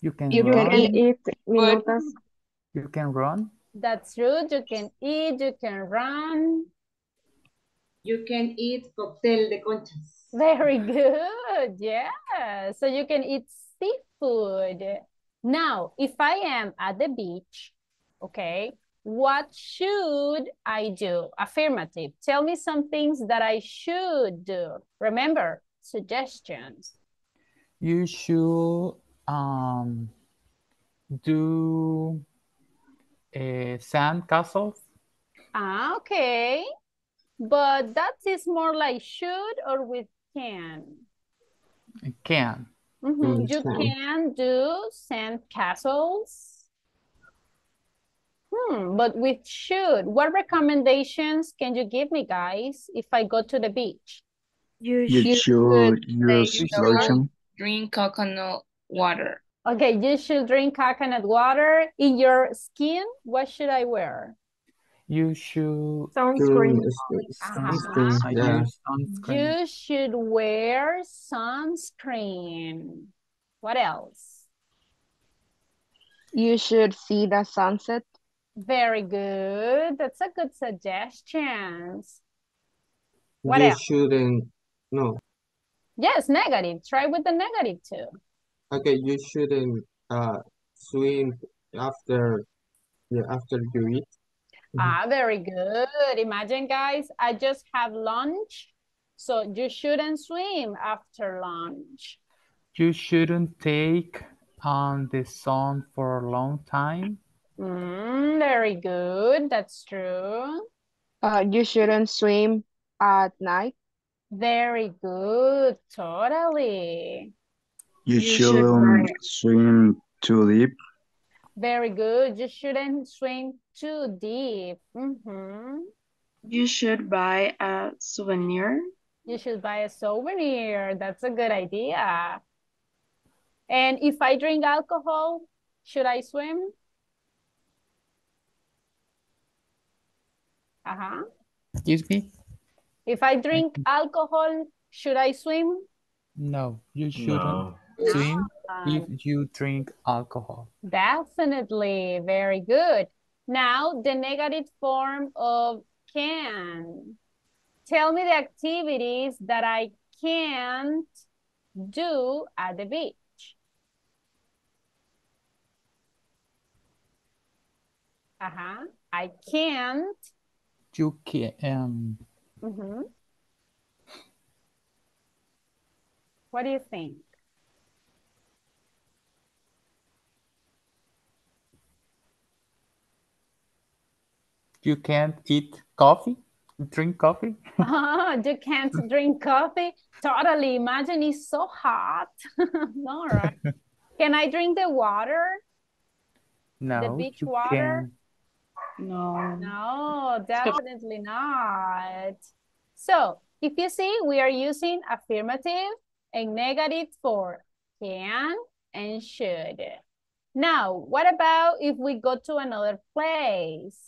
You can You run. can eat minutas. You can run. That's true. You can eat, you can run. You can eat cóctel de conchas. Very good. Yeah. So you can eat seafood. Now, if I am at the beach, okay, what should I do? Affirmative. Tell me some things that I should do. Remember, suggestions. You should do sand castles. Okay. But that is more like should or with can? Can. You can do sand castles. But with should, what recommendations can you give me, guys, if I go to the beach? You You should should take use shower. lotion. Drink coconut water. Okay, you should drink coconut water. In your skin, what should I wear? You should Sunscreen. Sunscreen, yeah. use sunscreen. You should wear sunscreen. What else? You should see the sunset. Very good. That's a good suggestion. What You else? shouldn't, no. Yes, negative. Try with the negative too. Okay, you shouldn't swim after after you eat. Ah, very good. Imagine, guys, I just have lunch, so you shouldn't swim after lunch. You shouldn't take on the sun for a long time. Very good. That's true. You shouldn't swim at night. Very good. Totally. You should shouldn't buy swim too deep. Very good. You shouldn't swim too deep. you should buy a souvenir. You should buy a souvenir. That's a good idea. And if I drink alcohol, should I swim? Excuse me? If I drink alcohol, should I swim? No, you shouldn't No. swim if you drink alcohol. Definitely. Very good. Now, the negative form of can. Tell me the activities that I can't do at the beach. I can't. You can. What do you think? You can't eat coffee? Drink coffee? You can't drink coffee? Totally. Imagine it's so hot. No, right? Can I drink the water? No, The beach you water? No. No, definitely not. So, if you see, we are using affirmative and negative for can and should. Now, what about if we go to another place?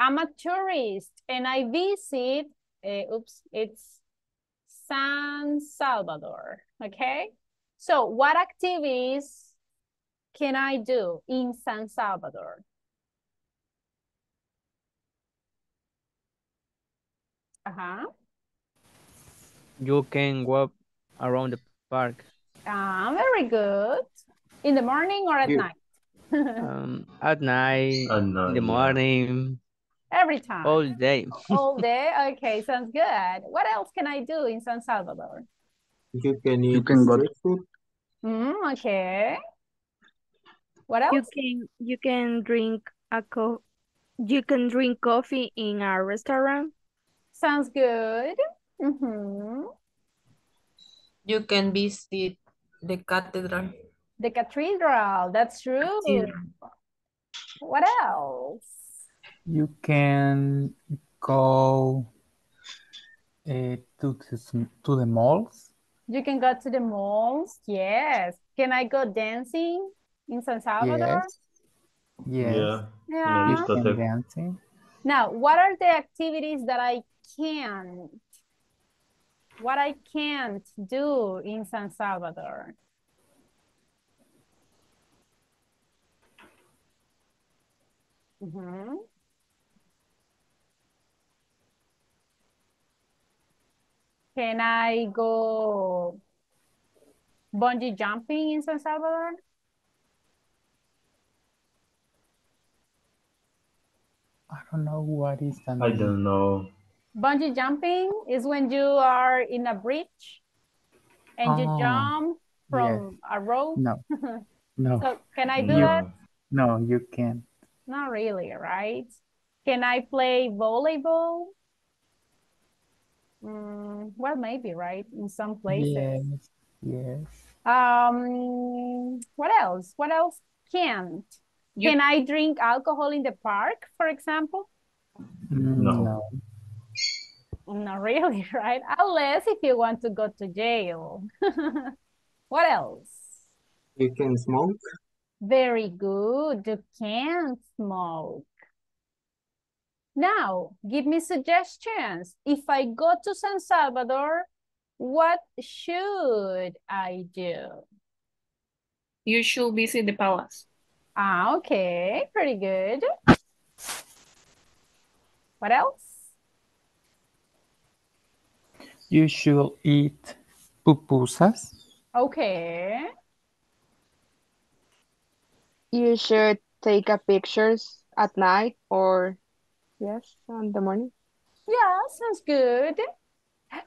I'm a tourist and I visit, it's San Salvador, okay? So what activities can I do in San Salvador? You can walk around the park. Very good. In the morning or at night? At night, in the morning, Every time. all day. All day? Okay, sounds good. What else can I do in San Salvador? You can eat go street food. Okay. What else? You can drink you can drink coffee in a restaurant. Sounds good. You can visit the cathedral. The cathedral, that's true. What else? You can go to the malls. You can go to the malls. Yes. Can I go dancing in San Salvador? Yes. Yeah. You can dancing. Now, what are the activities that I can't? What I can't do in San Salvador? Can I go bungee jumping in San Salvador? I don't know what is that. I don't know. Bungee jumping is when you are in a bridge and you jump from a rope. No. No. So can I do that? No, you can't. Not really, right? Can I play volleyball? Well, maybe, right? In some places. Yes. What else? What else can't? Can I drink alcohol in the park, for example? No. Not really, right? Unless if you want to go to jail. What else? You can smoke. Very good. You can't smoke. Now, give me suggestions. If I go to San Salvador, what should I do? You should visit the palace. Ah, okay. Pretty good. What else? You should eat pupusas. Okay. You should take a pictures at night or yes, in the morning. Yeah, sounds good.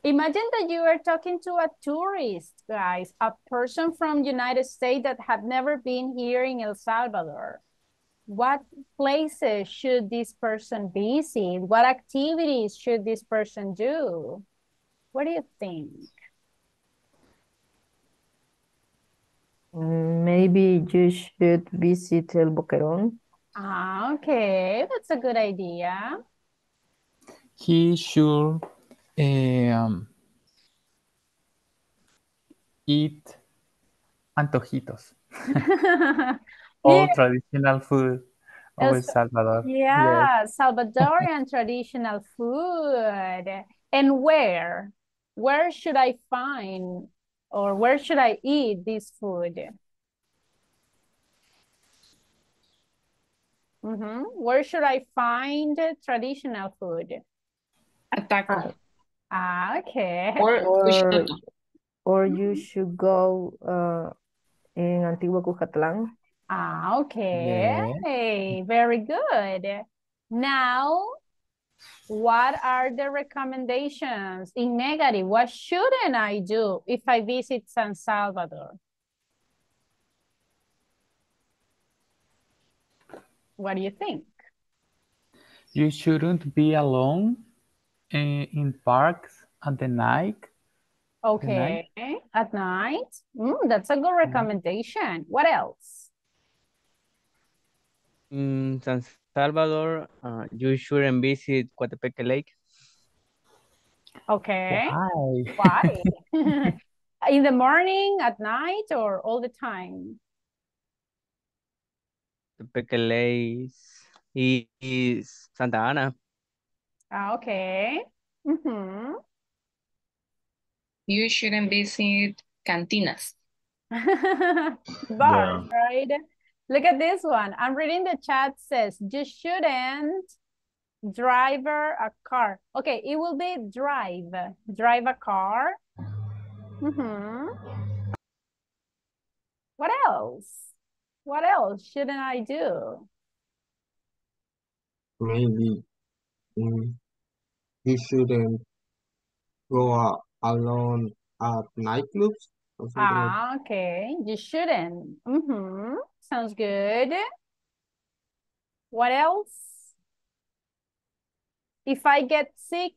Imagine that you are talking to a tourist, guys, a person from United States that have never been here in El Salvador. What places should this person visit? What activities should this person do? What do you think? Maybe you should visit El Boquerón. Ah, okay, that's a good idea. He should eat antojitos. All Yeah, traditional food of El Salvador. Yes. yeah, Salvadorian traditional food. And where? Where should I find or where should I eat this food? Where should I find traditional food? A taco. Ah, okay. Or you should go in Antigua Cuscatlán. Ah, okay. Very good. Now, what are the recommendations in negative? What shouldn't I do if I visit San Salvador? What do you think? You shouldn't be alone in parks at the night. Okay, at night. That's a good recommendation. What else? In San Salvador, you shouldn't visit Coatepeque Lake. Okay. Why? Why? In the morning, at night, or all the time? Coatepeque Lake is Santa Ana. Ah, okay. You shouldn't visit cantinas. Bars, right? Look at this one. I'm reading the chat says, you shouldn't drive a car. Okay, it will be drive a car. What else? What else shouldn't I do? Maybe you shouldn't go alone at nightclubs or something like that. Ah, okay. You shouldn't. Sounds good. What else? If I get sick,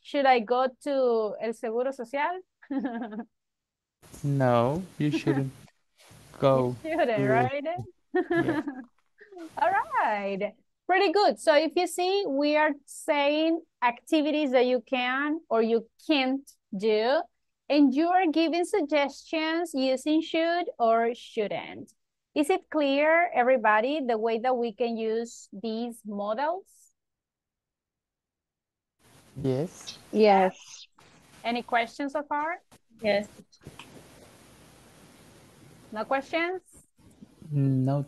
should I go to El Seguro Social? No, you shouldn't go. You shouldn't, right? Yeah. All right. Pretty good. So if you see, we are saying activities that you can or you can't do, and you are giving suggestions using should or shouldn't. Is it clear, everybody, the way that we can use these models? Yes. Yes. Any questions so far? Yes. No questions? No.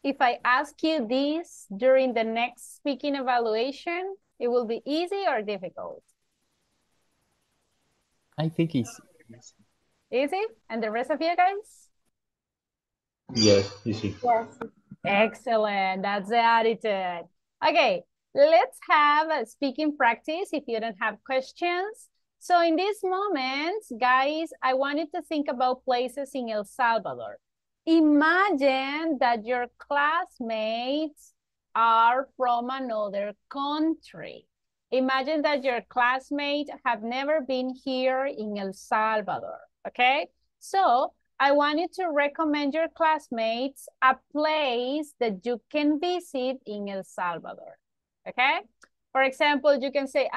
If I ask you this during the next speaking evaluation, it will be easy or difficult? I think easy. Easy? And the rest of you guys? Yes, easy. Yes. Excellent. That's the attitude. Okay, let's have a speaking practice if you don't have questions. So in this moment, guys, I want you to think about places in El Salvador. Imagine that your classmates are from another country. Imagine that your classmates have never been here in El Salvador, okay? So I want you to recommend your classmates a place that you can visit in El Salvador, okay? For example, you can say,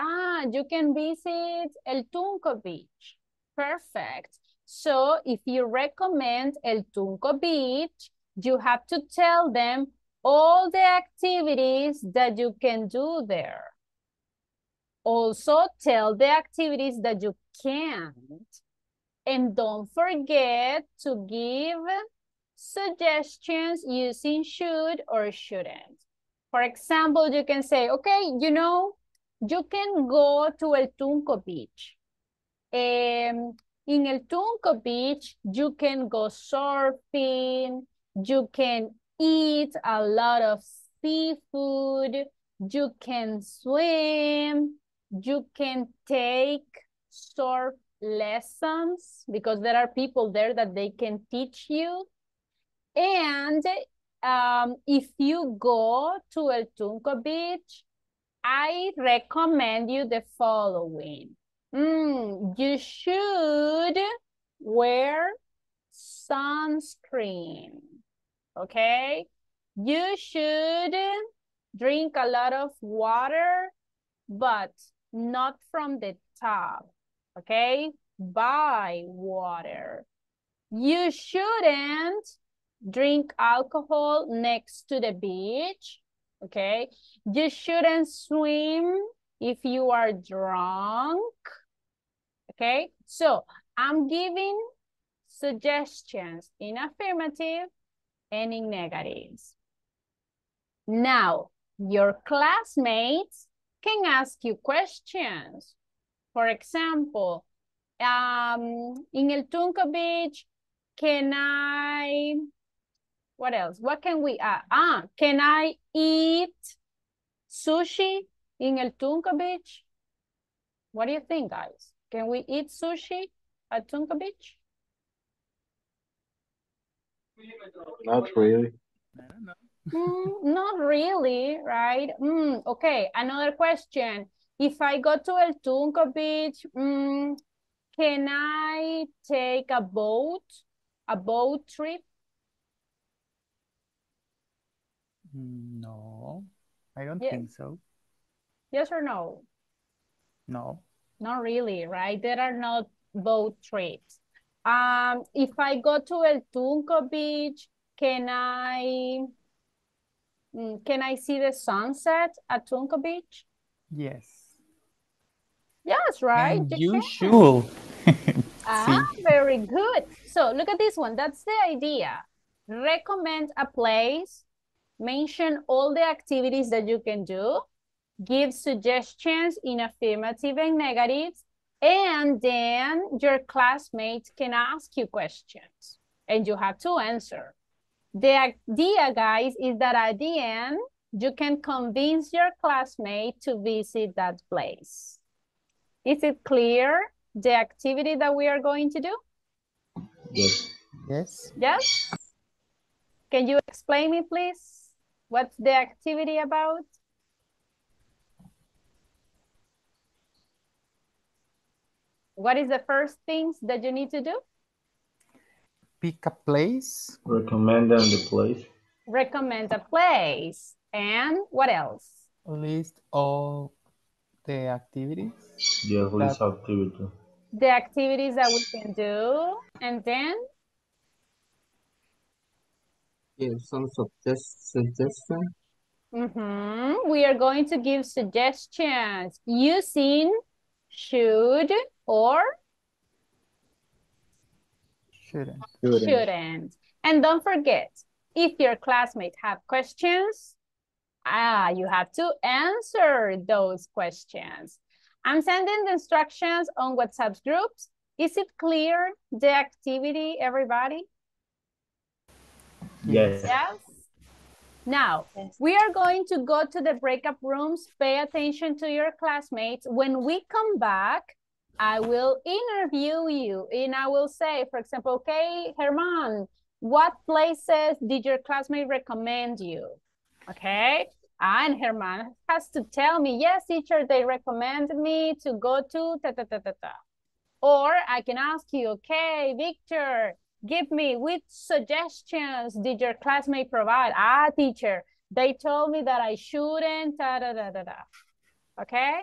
you can visit El Tunco Beach. Perfect. So if you recommend El Tunco Beach, you have to tell them all the activities that you can do there. Also, tell the activities that you can't. And don't forget to give suggestions using should or shouldn't. For example, you can say, okay, you know, you can go to El Tunco Beach. In El Tunco Beach, you can go surfing, you can eat a lot of seafood, you can swim, you can take surf lessons because there are people there that they can teach you. And if you go to El Tunco Beach, I recommend you the following. You should wear sunscreen, okay? You should drink a lot of water, but not from the tap, okay? Buy water. You shouldn't drink alcohol next to the beach, okay? You shouldn't swim if you are drunk, okay? So I'm giving suggestions in affirmative and in negatives. Now, your classmates can ask you questions. For example, in El Tunco Beach, what else? What can we add? Can I eat sushi in El Tunco Beach? What do you think, guys? Can we eat sushi at Tunco Beach? Not really. Not really, right? Okay, another question. If I go to El Tunco Beach, can I take a boat trip? No, I don't think so. Yes or no? No. Not really, right? There are not boat trips. If I go to El Tunco Beach, can I see the sunset at Tunco Beach? Yes. Yes, right? And you should. Very good. So look at this one. That's the idea. Recommend a place, mention all the activities that you can do, give suggestions in affirmative and negatives, and then your classmates can ask you questions and you have to answer. The idea, guys, is that at the end, you can convince your classmate to visit that place. Is it clear, the activity that we are going to do? Yes. Yes. Yes? Can you explain me, please? What's the activity about? What is the first things that you need to do? Pick a place. Recommend the place. Recommend a place. And what else? List all the activities. Yes, list activity. The activities that we can do. And then? Give some suggestions. We are going to give suggestions using should or shouldn't. And don't forget, if your classmates have questions, you have to answer those questions. I'm sending the instructions on WhatsApp groups. Is it clear, the activity, everybody? Yes. Yes? Now, we are going to go to the breakup rooms. Pay attention to your classmates. When we come back, I will interview you and I will say, for example, okay, Herman, what places did your classmate recommend you? Okay, and Herman has to tell me, yes, teacher, they recommend me to go to ta-ta-ta-ta-ta. Or I can ask you, okay, Victor, give me which suggestions did your classmate provide? Teacher, they told me that I shouldn't, da-da-da-da-da. okay?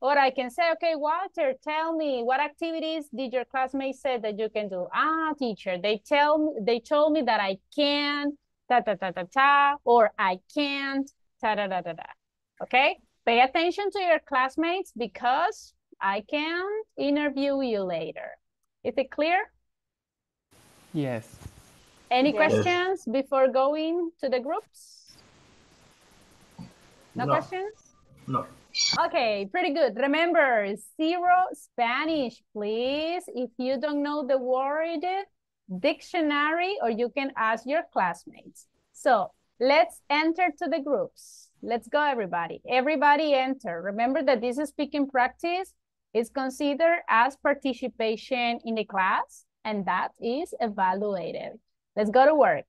Or I can say, okay, Walter, tell me, what activities did your classmates say that you can do? Ah, teacher, they told me that I can, ta ta ta ta ta, or I can't, ta da da da da. Okay? Pay attention to your classmates because I can interview you later. Is it clear? Yes. Any Yes. questions before going to the groups? No No. questions? No. Okay, pretty good. Remember, 0 Spanish, please. If you don't know the word, dictionary, or you can ask your classmates. So let's enter to the groups. Let's go, everybody. Everybody enter. Remember that this speaking practice is considered as participation in the class, and that is evaluated. Let's go to work.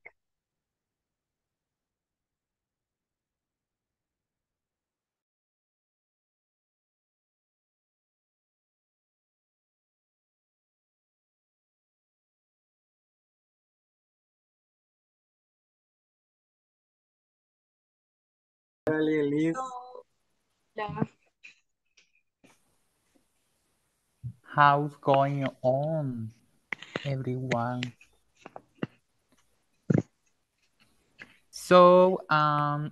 How's going on, everyone? So,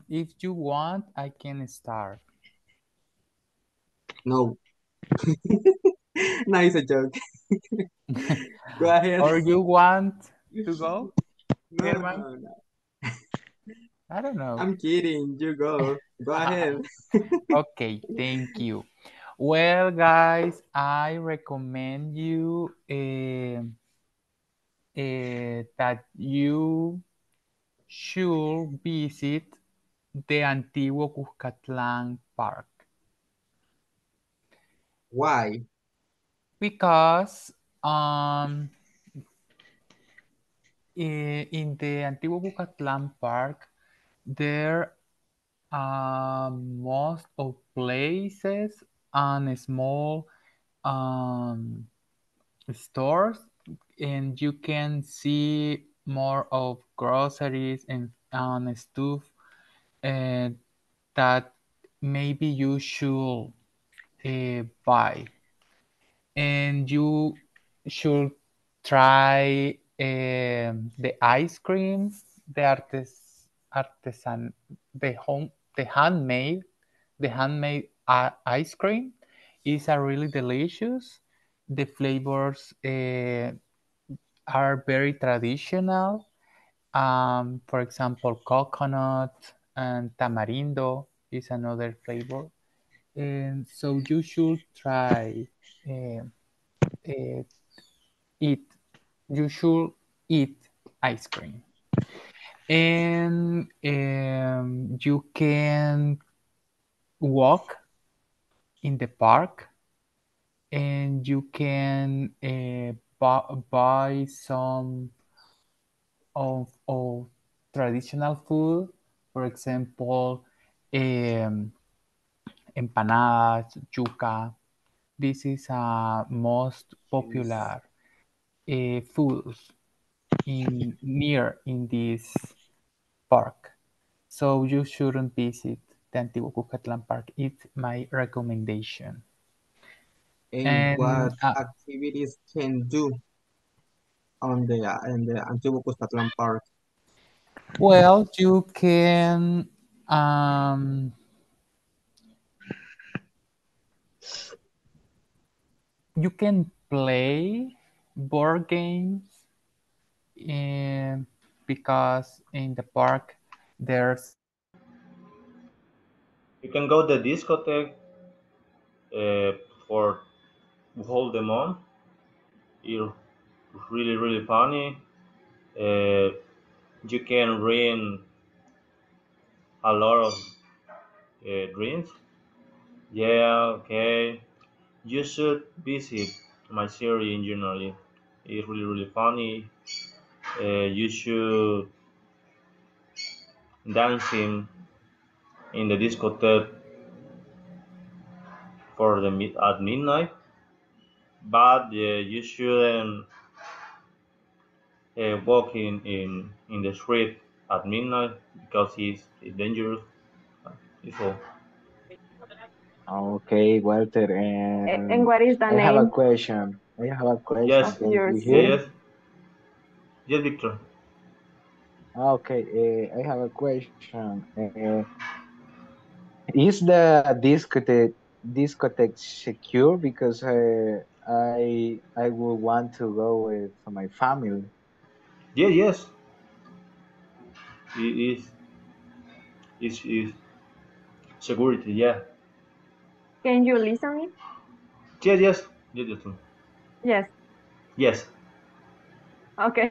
if you want, I can start. No. No, it's a joke. Go ahead. Or you want to go, No, Herman? no. I don't know. I'm kidding. You go. Go ahead. Okay, thank you. Well, guys, I recommend you that you should visit the Antiguo Cuscatlán Park. Why? Because in the Antiguo Cuscatlán Park, there are most of places and small stores, and you can see more of groceries and stuff that maybe you should buy, and you should try the ice cream, the artisan, the handmade ice cream is a really delicious. The flavors are very traditional. For example, coconut and tamarindo is another flavor. And so you should try eat. You should eat ice cream, and you can walk in the park, and you can buy some of traditional food, for example, empanadas, yuca. This is most popular foods in this park. So you shouldn't visit the Antiguo Cuscatlán Park. It's my recommendation. And what And activities can do on the in the Antiguo Cuscatlán Park? well, you can play board games because in the park there's You can go to the discotheque for whole the month. It's really, really funny. You can bring a lot of drinks. Yeah, okay. You should visit my series in January. It's really, really funny. You should dancing in the discotheque for the at midnight, but you shouldn't walk in the street at midnight because it's dangerous. It's all. Okay, Walter, And what is the I have a name question. I have a question. Yes, of Can your you yeah, hear city? me? yes, yes, Victor. Okay, I have a question. Is the discotheque secure? Because I would want to go with my family. Yeah, yes, it is security. Yeah, Can you listen me? yes, yes, yes, yes, Yes. yes. Okay.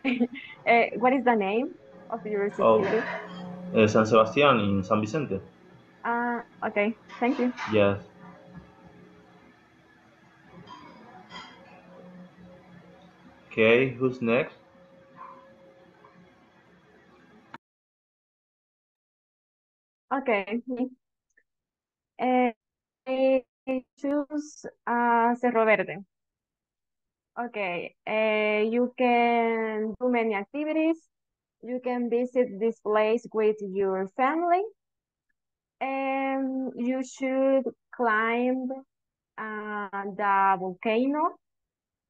What is the name of your Oh, city? San Sebastián in San Vicente. Okay. Thank you. Yes. Okay, who's next? Okay. I choose Cerro Verde. Okay. You can do many activities. You can visit this place with your family. And you should climb the volcano.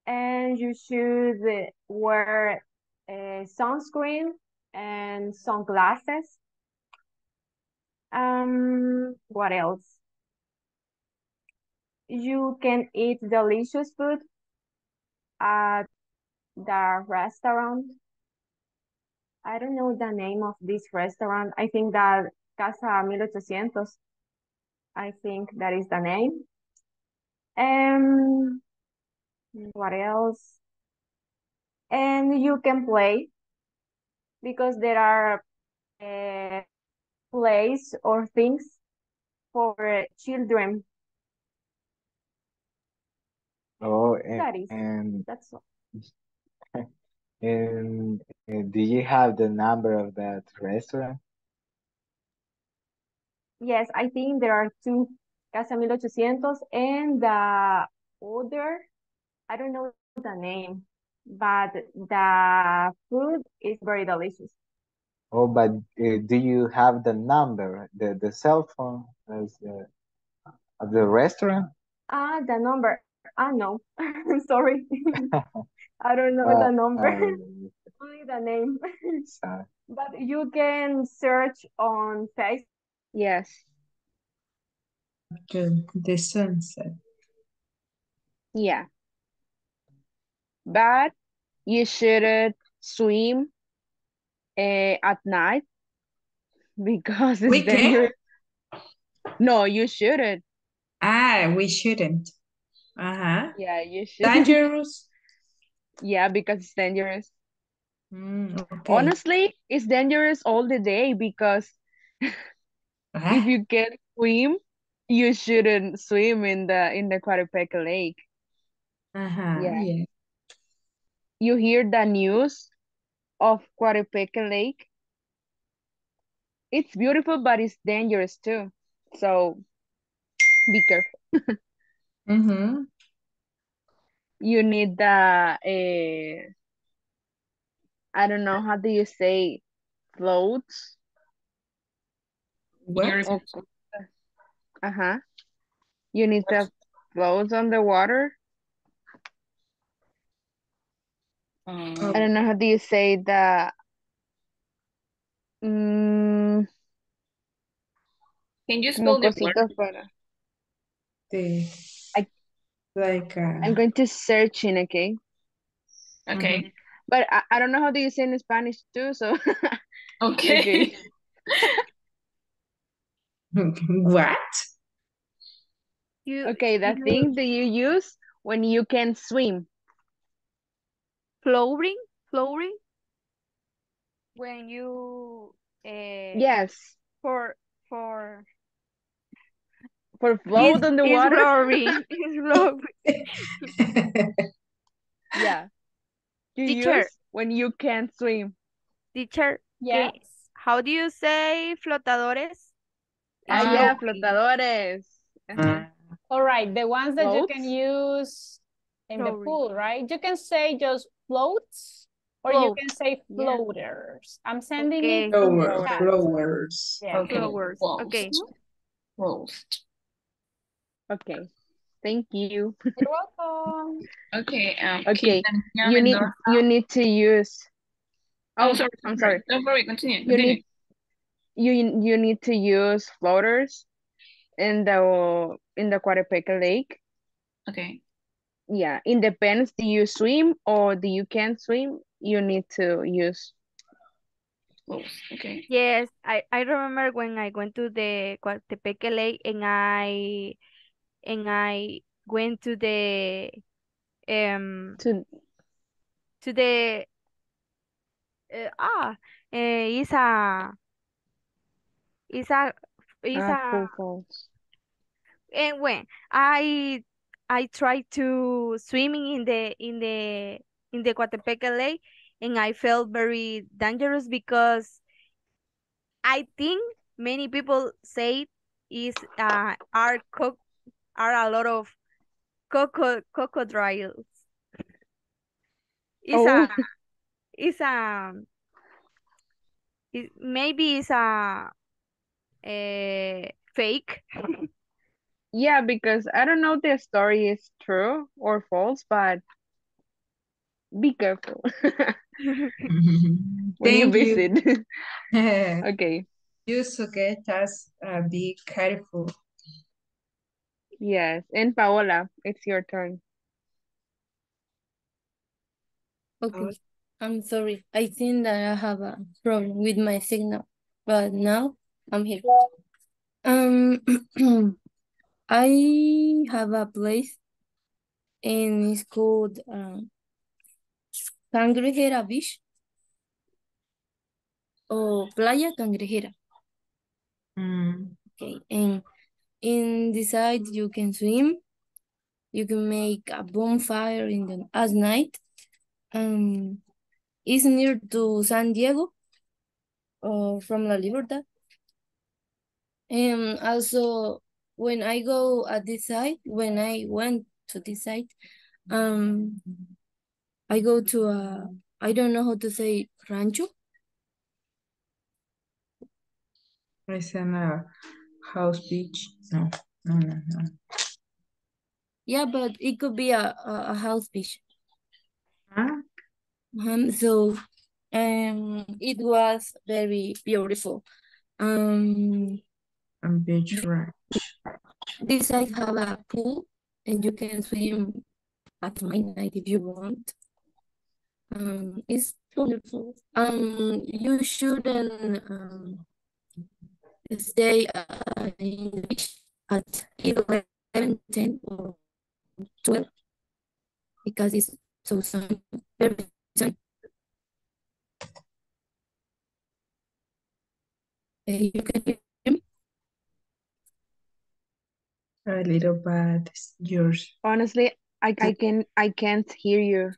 And you should wear sunscreen and sunglasses. What else? You can eat delicious food at the restaurant. I don't know the name of this restaurant. I think that Casa 1800. I think that is the name. Um, what else? And you can play because there are plays or things for children. Oh, That is, and that's all. and do you have the number of that restaurant? Yes, I think there are two, Casa 1800 and the other, I don't know the name, but the food is very delicious. Oh, but do you have the number, the cell phone as of the restaurant? The number, no, sorry. I don't know the number, Oh, only the name. sorry. But you can search on Facebook. Yes. The sunset. Yeah. But you shouldn't swim at night because it's We can? dangerous. No, you shouldn't. We shouldn't. Yeah, you should. Dangerous? Yeah, because it's dangerous. Okay. Honestly, it's dangerous all the day because if you can't swim, you shouldn't swim in the Coatepeque Lake. Yeah. Yeah. You hear the news of Coatepeque Lake? It's beautiful, but it's dangerous too. So be careful. You need the I don't know, how do you say, floats? What? You need the floats on the water. I don't know, how do you say the Can you como spell the word? cositas para. I'm going to search in, okay? Okay. But I don't know how do you say in Spanish too, so Okay. What? Okay, the thing that you use when you can swim. Flooring? When you Yes. for float it's, on the it's water. flooring. It's flooring. Yeah. You Teacher. use when you can't swim. Teacher, Yes. how do you say flotadores? Yeah, flotadores. All right, the ones that you can Floats? use in the Floating. pool, right? You can say just floats, or you can say floaters. I'm sending it in the chat. Flowers. Yeah. Flowers. Okay. Roast. Okay. Thank you. You're welcome. Okay. Okay. Quintanilla You Mendoza. need to use. Oh, Oh, sorry. I'm sorry. Don't worry. Continue. You need you need to use floaters in the Coatepeque Lake. Okay. Yeah, it depends. Do you swim or do you can't swim? You need to use. Okay. Yes, I remember when I went to the Coatepeque Lake and I went to the To to the it's it's a it's a Full Falls. and when I tried to swimming in the Coatepeque Lake and I felt very dangerous because I think many people say is are a lot of crocodiles. It's Oh. it's a maybe it's a fake. Yeah, because I don't know the story is true or false, but be careful when you Thank you. visit. Okay. You sujetas, be careful. Yes. And Paola, it's your turn. Okay, I'm sorry. I think that I have a problem with my signal, but now I'm here. I have a place and it's called Cangrejera Beach or Playa Cangrejera. Okay, and in the side you can swim, you can make a bonfire at night. It's near to San Diego or from La Libertad. And also when I go at this side, when I went to this side, I go to I don't know how to say rancho. It's a house beach. No, no, no, no. Yeah, but it could be a house beach. Huh? So it was very beautiful. Beach ranch. This side have a pool and you can swim at midnight if you want. It's wonderful. You shouldn't stay in the beach at 11, 10 or 12 because it's so sun, very sunny. You can hear me? A little bad. It's yours. Honestly, I can't hear you.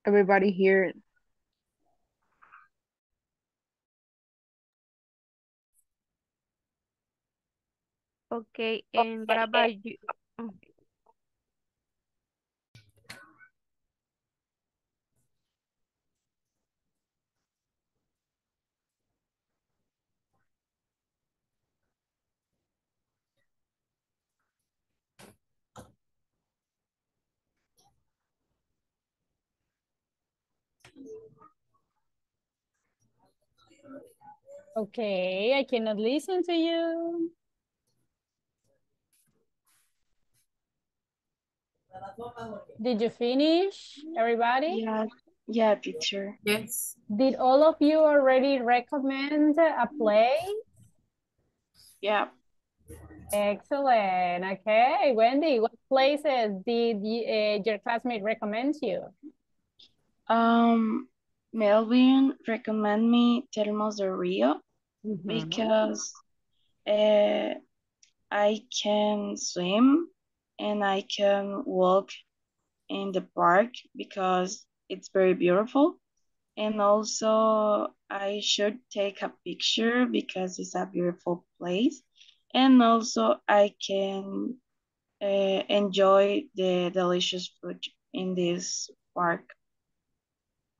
Everybody here. Okay, and what about you? Oh, Okay, I cannot listen to you. Did you finish, everybody? Yeah, teacher. Yes. Did all of you already recommend a place? Yeah. Excellent. Okay, Wendy, what places did your classmate recommend you? Melvin recommend me Termos de Rio because I can swim and I can walk in the park because it's very beautiful. And also I should take a picture because it's a beautiful place. And also I can enjoy the delicious food in this park.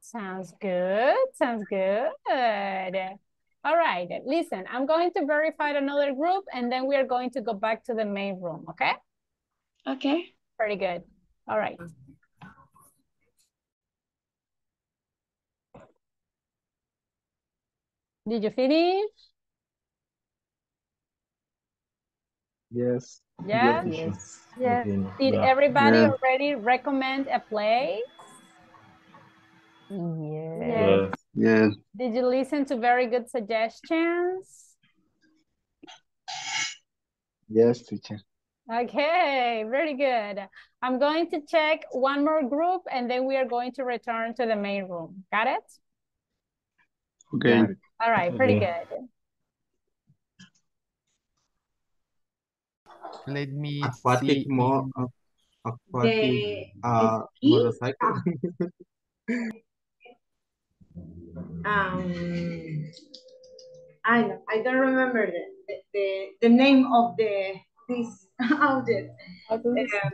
Sounds good. Sounds good. All right, listen, I'm going to verify another group and then we are going to go back to the main room, okay? Okay. Pretty good. All right. Did you finish? Yes. Yes? Yes. Yes. Okay. Did Yeah. everybody Yeah. already recommend a place? Yes. Yes. Yes. Did you listen to very good suggestions? Yes, teacher. Okay, very good. I'm going to check one more group and then we are going to return to the main room. Got it? Okay. Got it. All right, pretty Okay. good. Let me Aquatic see. aquatic The ski. motorcycle. Um, I don't remember the name of this object.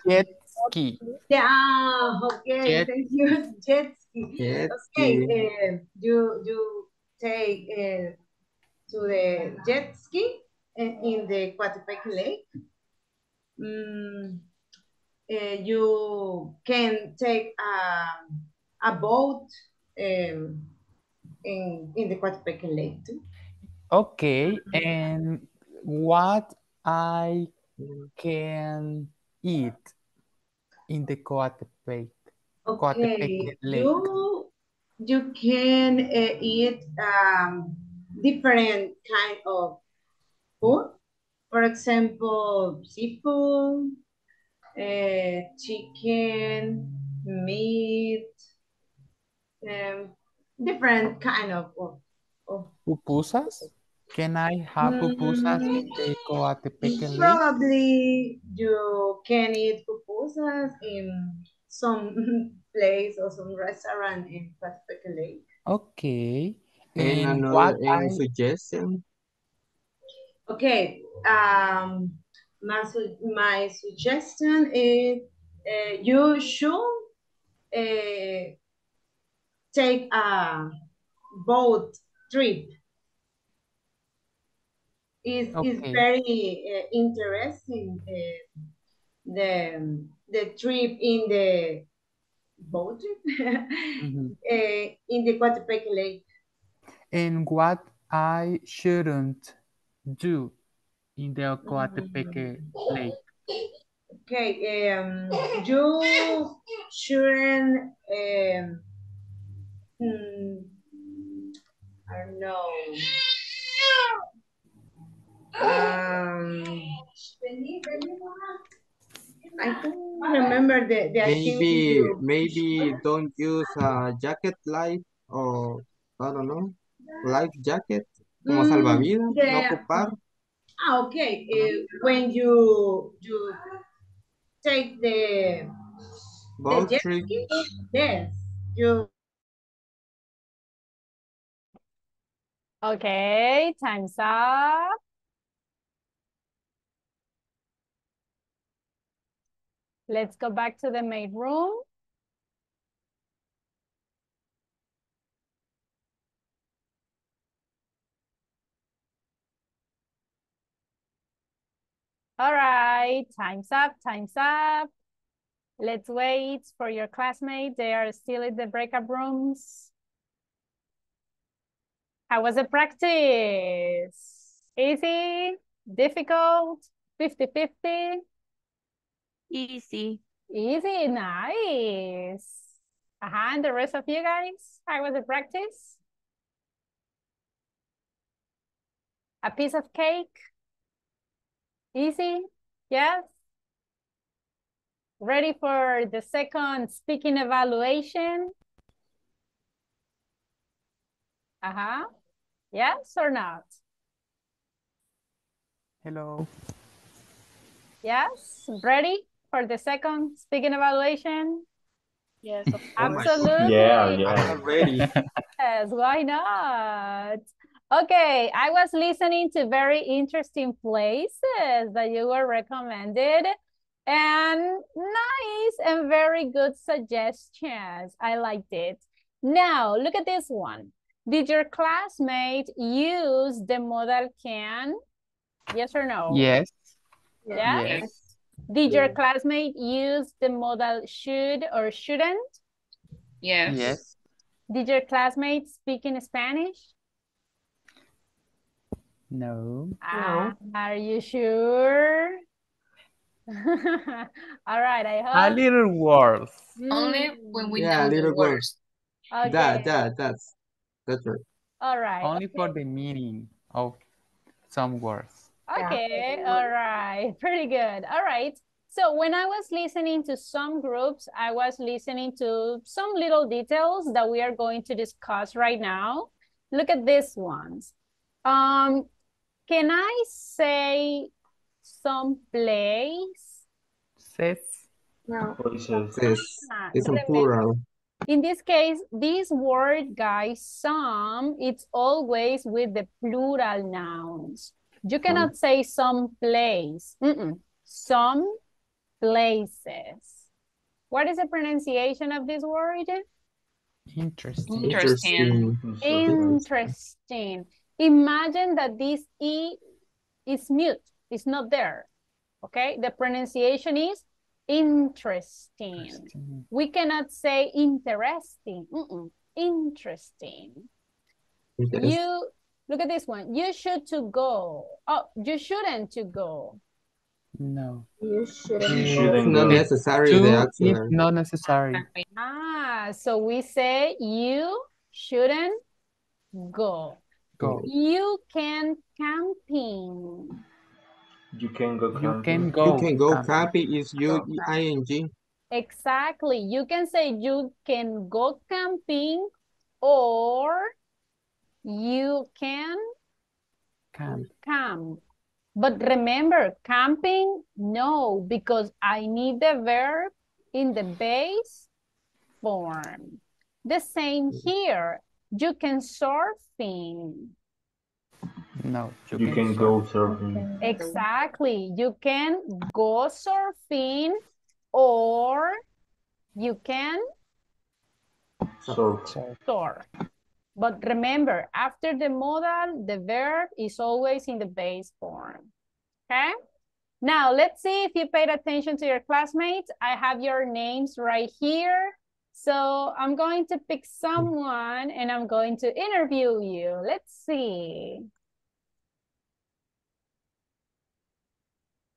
Jet ski. Yeah, okay, Jet thank you. Jet ski. Jet Okay, ski. you take to the jet ski in the Coatepeque Lake. You can take a boat in the Coatepeque Lake too. Okay, and what I can eat in the Coatepec Okay, Lake? you can eat different kind of food. For example, seafood, chicken, meat, different kind of Pupusas? Can I have pupusas in the Coatepec Lake? probably you can eat pupusas in some place or some restaurant in Coatepeque Lake. Okay, And and what another suggestion. Okay, my suggestion is you should take a boat trip. Is Okay. very interesting. The trip in the boat trip in the Coatepeque Lake. And what I shouldn't do in the Coatepec Lake? Okay, you shouldn't I don't know. I don't remember the activity. Maybe don't use a jacket life or I don't know, life jacket como salvavidas, no ocupar. Okay. When you take the Boat jet trip. ski, yes, you. Okay, time's up. Let's go back to the main room. All right, time's up, time's up. Let's wait for your classmates. They are still in the breakout rooms. How was the practice? Easy? Difficult? 50-50? Easy. Easy, nice. And the rest of you guys, how was the practice? A piece of cake? Easy? Yes? Ready for the second speaking evaluation? Yes or not? Hello. Yes? Ready for the second speaking evaluation? Yes, of course. Absolutely. Yeah. I'm not ready. Yes, why not? Okay, I was listening to very interesting places that you were recommended and nice and very good suggestions. I liked it. Now, look at this one. Did your classmate use the modal can? Yes or no? Yes. Yes? Yes. Did your classmate use the modal should or shouldn't? Yes. Yes. Did your classmate speak in Spanish? No. Are you sure? All right, I A hope. little worse. Only when we Yeah, know the little words. words. Okay. That's right. All right. Only for the meaning of some words. Okay, all right, pretty good. All right. So when I was listening to some groups, I was listening to some little details that we are going to discuss right now. Look at these ones. Can I say some place? Says. No. Says. Ah, It's in remember, plural. in this case, this word, guys, some, it's always with the plural nouns. You cannot say some place. Some places. What is the pronunciation of this word? Interesting. Interesting. Imagine that this E is mute. It's not there. Okay? The pronunciation is interesting. We cannot say interesting. Interesting. You, look at this one. You should to go. Oh, you shouldn't to go. No. You shouldn't It's not necessary, the To is auxiliary. not necessary. So we say you shouldn't go. Go. You can camping. You can go camping. You can go camping is U-I-N-G. Exactly. You can say you can go camping or you can camp. But remember, camping, no, because I need the verb in the base form. The same here. You can surfing. No. You can go surfing. Exactly. You can go surfing or you can surf. But remember, after the modal, the verb is always in the base form. Okay? Now, let's see if you paid attention to your classmates. I have your names right here. So I'm going to pick someone and I'm going to interview you. Let's see.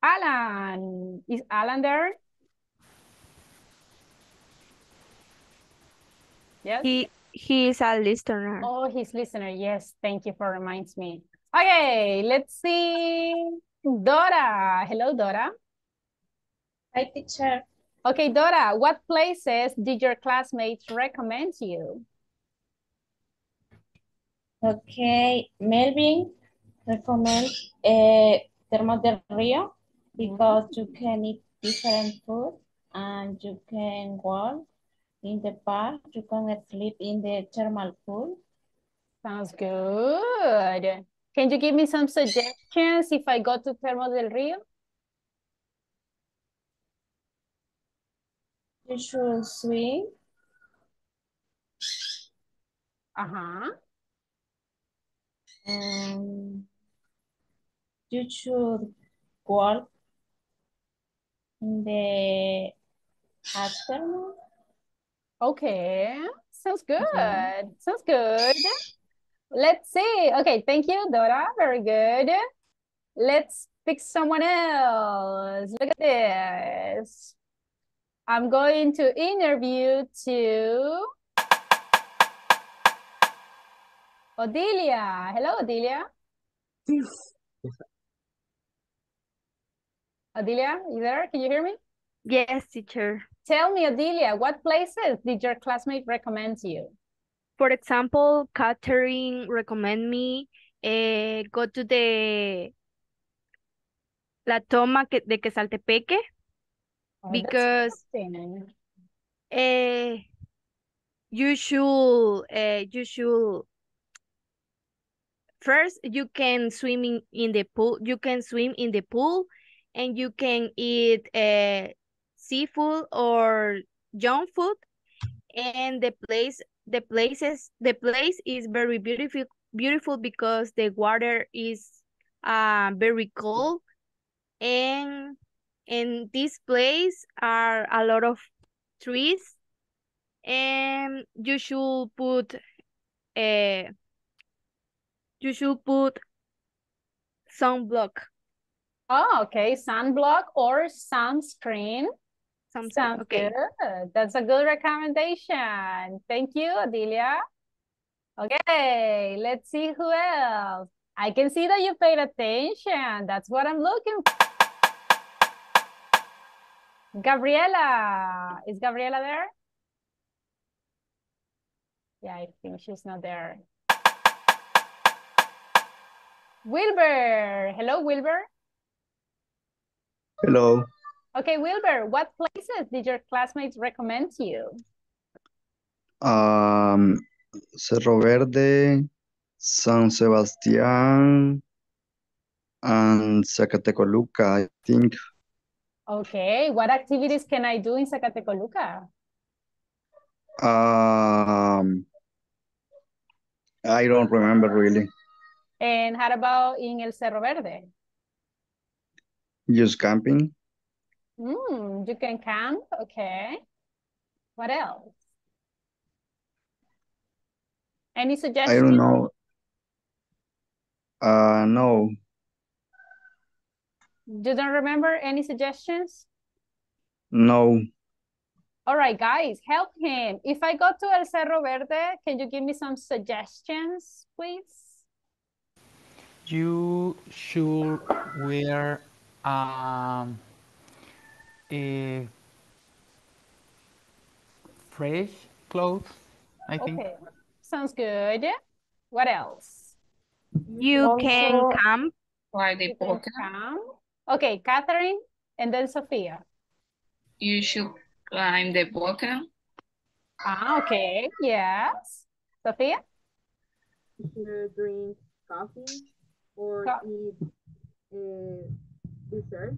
Alan. Is Alan there? Yes? He is a listener. Oh, he's listener. Yes, thank you for reminds me. Okay, let's see. Dora. Hello, Dora. Hi, teacher. Okay, Dora, what places did your classmates recommend to you? Okay, Melvin recommend Termas del Rio because you can eat different food and you can walk in the park. You can sleep in the thermal pool. Sounds good. Can you give me some suggestions if I go to Termas del Rio? You should swim. You should walk in the afternoon. Okay, sounds good. Sounds good. Let's see. Okay, thank you, Dora. Very good. Let's pick someone else. Look at this. I'm going to interview to Odilia. Hello, Odilia. Odilia, you there? Can you hear me? Yes, teacher. Tell me, Odilia, what places did your classmate recommend to you? For example, Catherine recommend me go to the La Toma de Quesaltepeque because you should first you can swim in the pool. You can swim in the pool, and you can eat seafood or junk food. And the place the place is very beautiful because the water is very cold, and in this place are a lot of trees, and you should put sunblock. Oh, okay. Sunblock or sunscreen. Sounds okay. good. That's a good recommendation. Thank you, Adelia. Okay, let's see who else. I can see that you paid attention. That's what I'm looking for. Gabriela. Is Gabriela there? Yeah, I think she's not there. Wilbur. Hello, Wilbur. Hello. Okay, Wilbur, what places did your classmates recommend to you? Cerro Verde, San Sebastián, and Zacatecoluca, I think. Okay, what activities can I do in Zacatecoluca? I don't remember really. And how about in El Cerro Verde? Just camping. You can camp, okay. What else? Any suggestions? I don't know. No. You don't remember any suggestions? No. All right, guys, help him. If I go to El Cerro Verde, can you give me some suggestions, please? You should wear fresh clothes, I think. Okay, sounds good. What else? You can camp. You can camp. Okay, Catherine, and then Sophia. You should climb the volcano. Okay, yes. Sophia? You should drink coffee or eat dessert.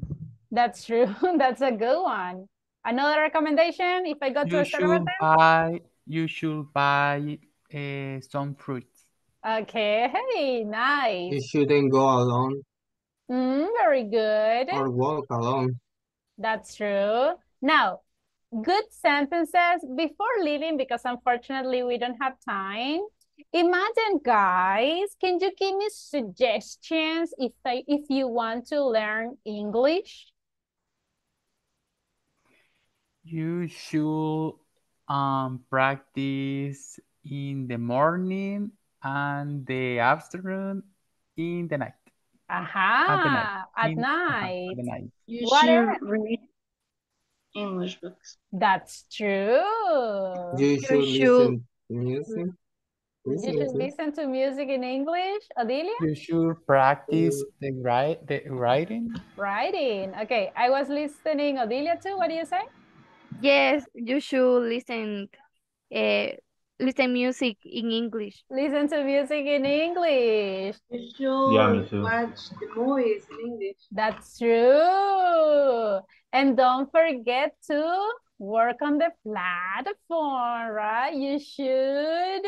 That's true. That's a good one. Another recommendation, if I go to El Cerro Verde? You should buy some fruits. Okay, hey, nice. You shouldn't go alone Very good. or walk alone. That's true. Now, good sentences before leaving, because unfortunately we don't have time. Imagine, guys, can you give me suggestions if you want to learn English? You should practice in the morning and the afternoon in the night. At night. You should read English books. That's true. You should listen to music. You should listen to music in English. Adelia? You should practice the writing. Writing. Okay, I was listening. Adelia too, what do you say? Yes, you should listen music in English. Listen to music in English. You should watch the movies in English. That's true. And don't forget to work on the platform, right? You should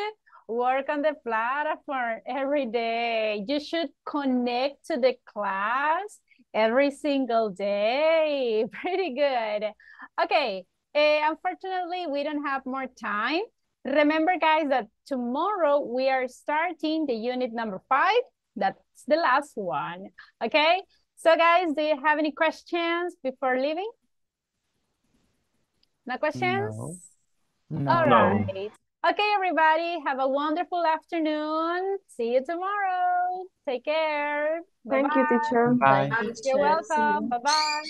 work on the platform every day. You should connect to the class every single day. Pretty good. Okay, unfortunately, we don't have more time. Remember, guys, that tomorrow we are starting the unit number 5. That's the last one, okay? So, guys, do you have any questions before leaving? No questions? No. All right. Okay, everybody, have a wonderful afternoon. See you tomorrow. Take care. Thank you, teacher. Bye. You're welcome. Bye-bye.